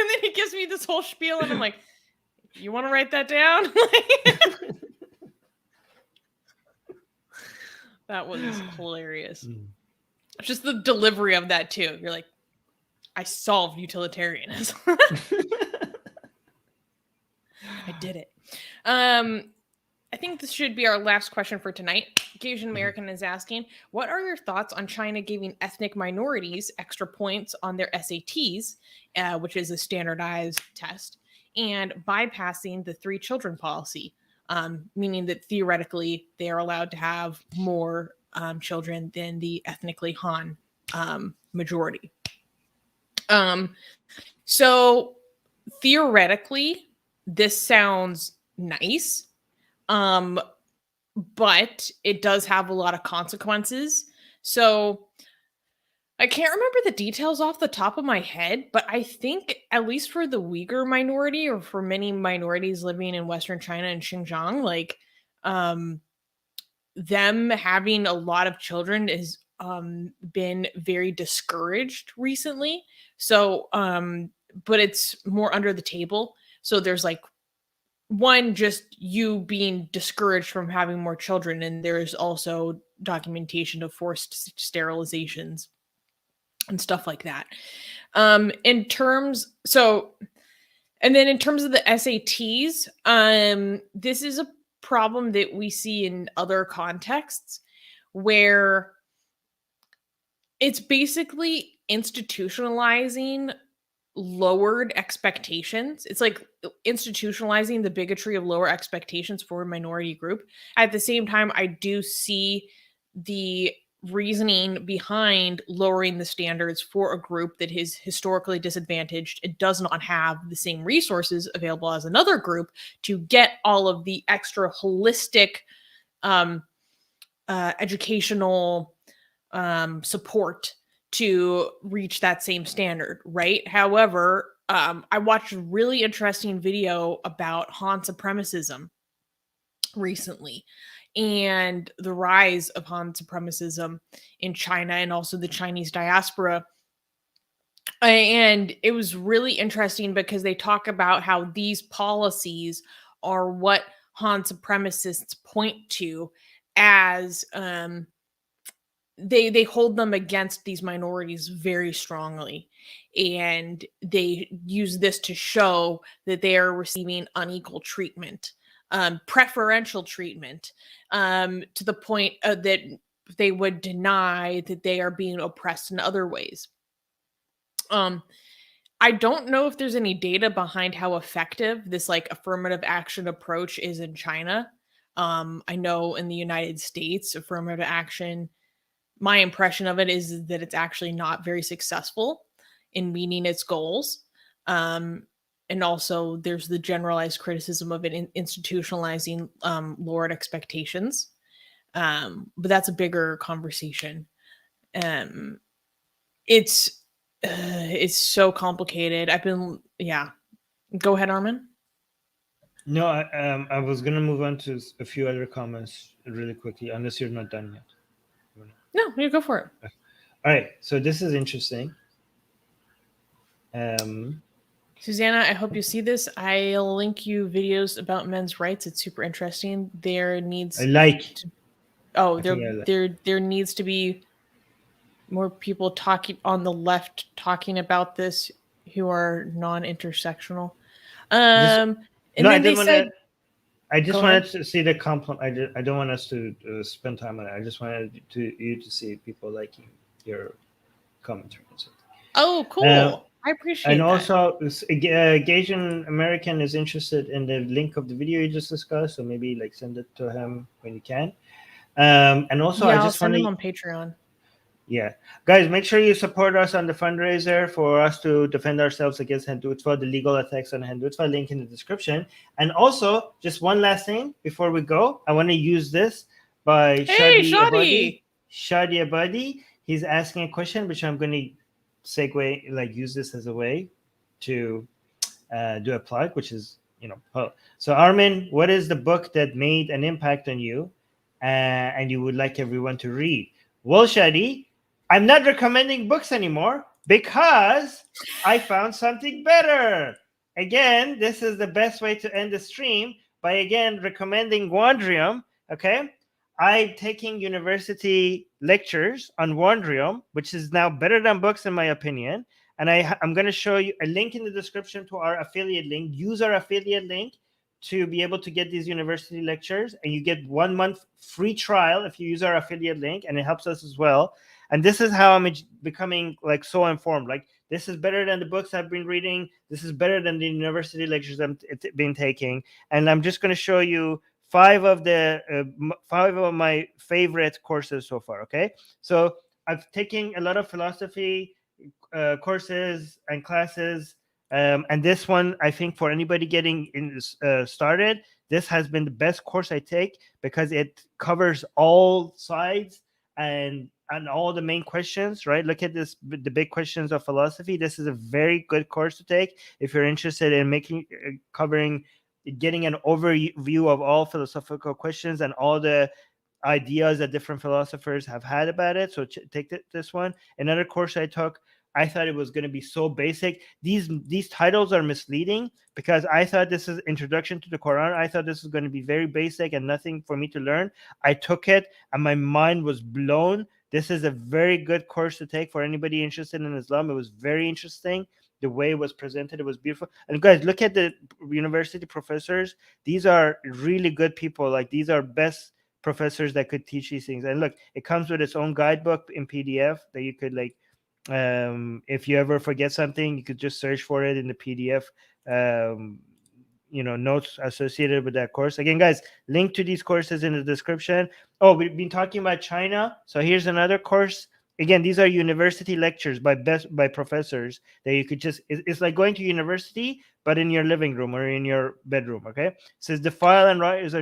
then he gives me this whole spiel and I'm like, you want to write that down? That was hilarious. Just the delivery of that too. You're like, I solved utilitarianism. I did it. I think this should be our last question for tonight. Asian American is asking, what are your thoughts on China giving ethnic minorities extra points on their SATs, which is a standardized test, and bypassing the 3 children policy, meaning that theoretically they are allowed to have more children than the ethnically Han majority. So theoretically, this sounds nice, but it does have a lot of consequences. So I can't remember the details off the top of my head, but I think at least for the Uyghur minority or for many minorities living in Western China and Xinjiang, like them having a lot of children has been very discouraged recently. So, but it's more under the table. So there's like one, just you being discouraged from having more children. And there's also documentation of forced sterilizations and stuff like that. In terms of the SATs, this is a problem that we see in other contexts where it's basically institutionalizing lowered expectations. It's like institutionalizing the bigotry of lower expectations for a minority group. At the same time, I do see the reasoning behind lowering the standards for a group that is historically disadvantaged and does not have the same resources available as another group to get all of the extra holistic educational support to reach that same standard, right? However, I watched a really interesting video about Han supremacism recently and the rise of Han supremacism in China and also the Chinese diaspora. And it was really interesting because they talk about how these policies are what Han supremacists point to as they hold them against these minorities very strongly. And they use this to show that they are receiving unequal treatment, preferential treatment, to the point that they would deny that they are being oppressed in other ways. I don't know if there's any data behind how effective this like affirmative action approach is in China. I know in the United States, affirmative action, my impression of it is that it's actually not very successful in meeting its goals. And also there's the generalized criticism of it institutionalizing lowered expectations. But that's a bigger conversation. It's so complicated. Go ahead, Armin. No, I was gonna move on to a few other comments really quickly, unless you're not done yet. No, you go for it. All right, so this is interesting. Susanna, I hope you see this. I'll link you videos about men's rights. It's super interesting. There needs there needs to be more people talking on the left talking about this who are non-intersectional. I just wanted to see the compliment. I don't want us to spend time on it. I just wanted you to see people liking your commentary. Oh, cool! I appreciate And that. also, Gasian American is interested in the link of the video you just discussed, so maybe like send it to him when you can. And also, I I'll just want send them to, on Patreon. yeah, guys, make sure you support us on the fundraiser for us to defend ourselves against Hinduism, the legal attacks on Hinduism. Link in the description. And also, just one last thing before we go, I want to use this by Hey, Shadi Abadi. Shadi! Shadi Abadi. He's asking a question, which I'm going to segue, like use this as a way to do a plug, which is, so Armin, what is the book that made an impact on you and you would like everyone to read? Well, Shadi, I'm not recommending books anymore because I found something better. Again, this is the best way to end the stream by again recommending Wondrium. Okay, I'm taking university lectures on Wondrium, which is now better than books in my opinion. And I'm going to show you a link in the description to our affiliate link. Use our affiliate link to be able to get these university lectures, and you get 1 month free trial if you use our affiliate link, and it helps us as well. And this is how I'm becoming like so informed. Like, this is better than the books I've been reading. This is better than the university lectures I've been taking. And I'm just going to show you five of my favorite courses so far. Okay, so I've taken a lot of philosophy courses and classes, and this one, I think, for anybody getting in started, this has been the best course I take because it covers all sides and all the main questions. Right, look at this, the big questions of philosophy. This is a very good course to take if you're interested in getting an overview of all philosophical questions and all the ideas that different philosophers have had about it. So take this one. Another course I took, I thought it was going to be so basic. These titles are misleading because I thought this is Introduction to the Quran. I thought this was going to be very basic and nothing for me to learn. I took it and my mind was blown. This is a very good course to take for anybody interested in Islam. It was very interesting. The way it was presented, it was beautiful. And guys, look at the university professors. These are really good people. Like, these are best professors that could teach these things. And look, it comes with its own guidebook in PDF that you could if you ever forget something, you could just search for it in the PDF notes associated with that course. Again, guys, link to these courses in the description. Oh, we've been talking about China, so here's another course. Again, these are university lectures by professors that you could just, it's like going to university but in your living room or in your bedroom. Okay, it says the fall and rise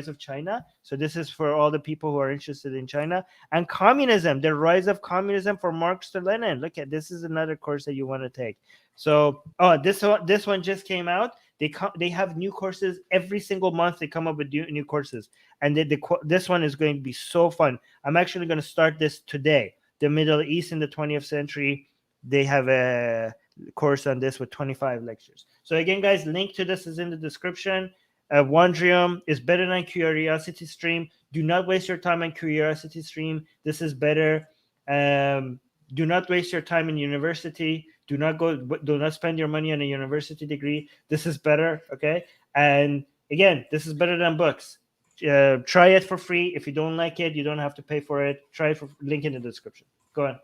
of China. So this is for all the people who are interested in China. And communism, the rise of communism for Marx to Lenin. Look at this, is another course that you want to take. So this one just came out. They have new courses every single month. They come up with new courses, and this one is going to be so fun. I'm actually going to start this today. The Middle East in the 20th century. They have a course on this with 25 lectures. So again, guys, link to this is in the description. Wondrium is better than Curiosity Stream. Do not waste your time on Curiosity Stream. This is better. Do not waste your time in university. Do not spend your money on a university degree. This is better. Okay. And again, this is better than books. Try it for free. If you don't like it, you don't have to pay for it. Try it for link in the description. Go on.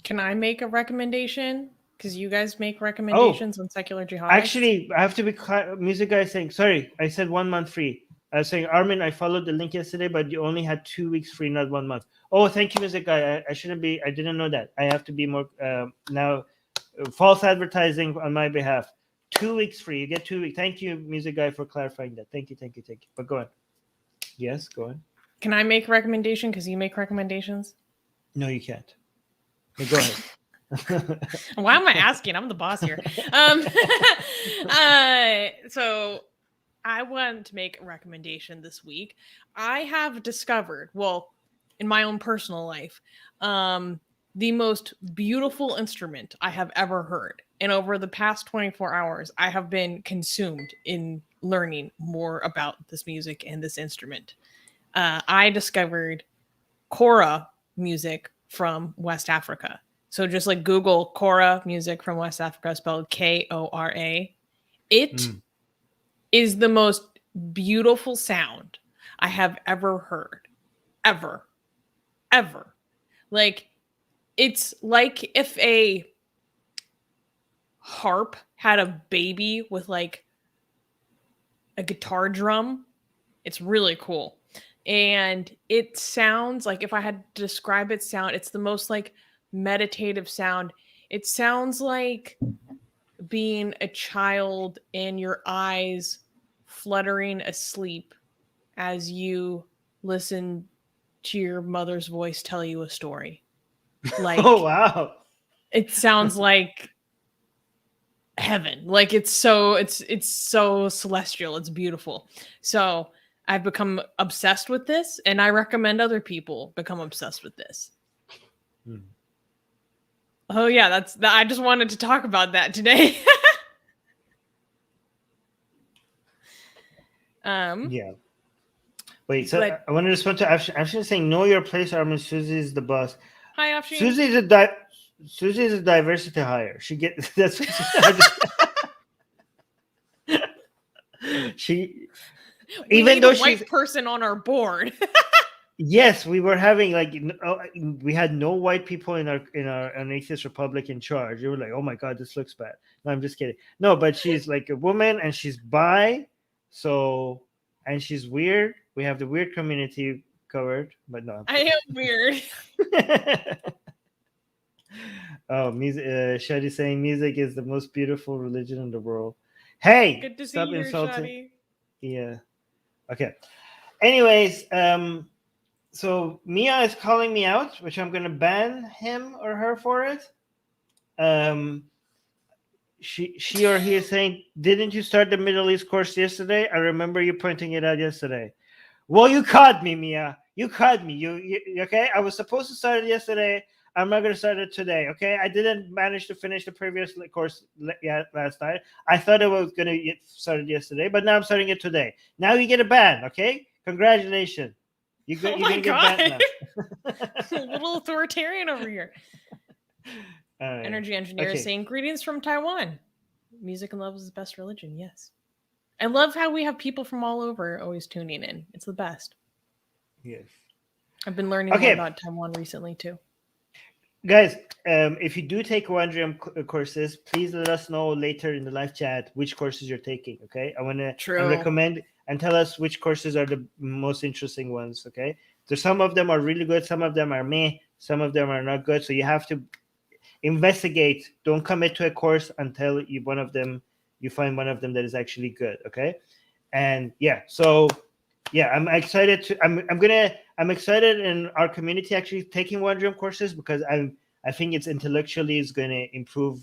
Can I make a recommendation? Because you guys make recommendations on secular jihadists. Actually, I have to be music guy saying, sorry, I said 1 month free. I was saying, Armin, I followed the link yesterday, but you only had 2 weeks free, not 1 month. Oh, thank you, music guy. I shouldn't be, I didn't know that. I have to be more now false advertising on my behalf. 2 weeks free. You get 2 weeks. Thank you, music guy, for clarifying that. Thank you. But go on. Yes, go on. Can I make a recommendation because you make recommendations? No, you can't. But go ahead. Why am I asking? I'm the boss here. So I want to make a recommendation this week. I have discovered, well, in my own personal life, the most beautiful instrument I have ever heard. And over the past 24 hours, I have been consumed in learning more about this music and this instrument. I discovered Kora music from West Africa. So just like Google Kora music from West Africa, spelled Kora. It is the most beautiful sound I have ever heard. Ever. Like, it's like if a harp had a baby with like a guitar drum. It's really cool. And it sounds like, if I had to describe its sound, it's the most like meditative sound. It sounds like being a child and your eyes fluttering asleep as you listen to your mother's voice tell you a story. Like, Oh wow. it sounds like heaven. Like it's so celestial. It's beautiful. So I've become obsessed with this, and I recommend other people become obsessed with this. Oh yeah, I just wanted to talk about that today. Yeah. Wait, so I want to respond to Afshin saying, "Know your place, Armin. Susie is the boss." Hi, Afshin. Susie is a diversity hire. She gets that's she. We Even need though a white she's person on our board. yes, we were having like we had no white people in our Atheist Republic in charge. We were like, oh my god, this looks bad. No, I'm just kidding. No, but she's like a woman and she's bi, so and she's weird. We have the weird community covered, but no. I am weird. Oh, music. Shadi saying music is the most beautiful religion in the world. Hey, Good to see stop you, insulting. Shadi. Yeah. Okay. Anyways, so Mia is calling me out, which I'm gonna ban him or her for it. She or he is saying, "Didn't you start the Middle East course yesterday? I remember you pointing it out yesterday." Well, you caught me, Mia. You caught me. You okay? I was supposed to start it yesterday. I'm not going to start it today. Okay, I didn't manage to finish the previous course last night. I thought I was going to start it yesterday, but now I'm starting it today. Now you get a ban. Okay, congratulations. You're going to get banned now. A little authoritarian over here. Energy engineer saying, greetings from Taiwan. Music and love is the best religion. Yes. I love how we have people from all over always tuning in. It's the best. Yes. I've been learning more about Taiwan recently too. Guys, if you do take Wondrium courses, please let us know later in the live chat which courses you're taking, okay? I want to recommend and tell us which courses are the most interesting ones, okay? So some of them are really good, some of them are meh, some of them are not good. So you have to investigate. Don't commit to a course until you find one of them that is actually good, okay? And yeah, so yeah, I'm excited to I'm excited in our community actually taking Wondrium courses because I think it's intellectually is going to improve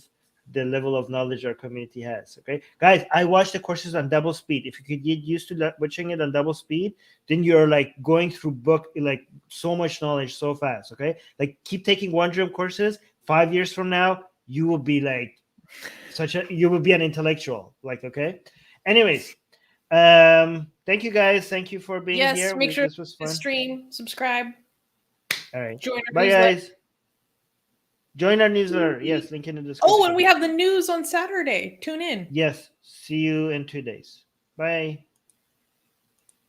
the level of knowledge our community has. Okay, guys, I watch the courses on double speed. If you could get used to watching it on double speed, then you're like going through book like so much knowledge so fast. Okay, like keep taking Wondrium courses. 5 years from now, you will be like you will be an intellectual. Like, okay. Anyways, thank you guys. Thank you for being here. Yes, make sure this was fun. Stream, subscribe. All right. Join our Bye, newsletter. guys. Join our newsletter. Yes, link in the description. Oh, and we have the news on Saturday. Tune in. Yes. See you in 2 days. Bye.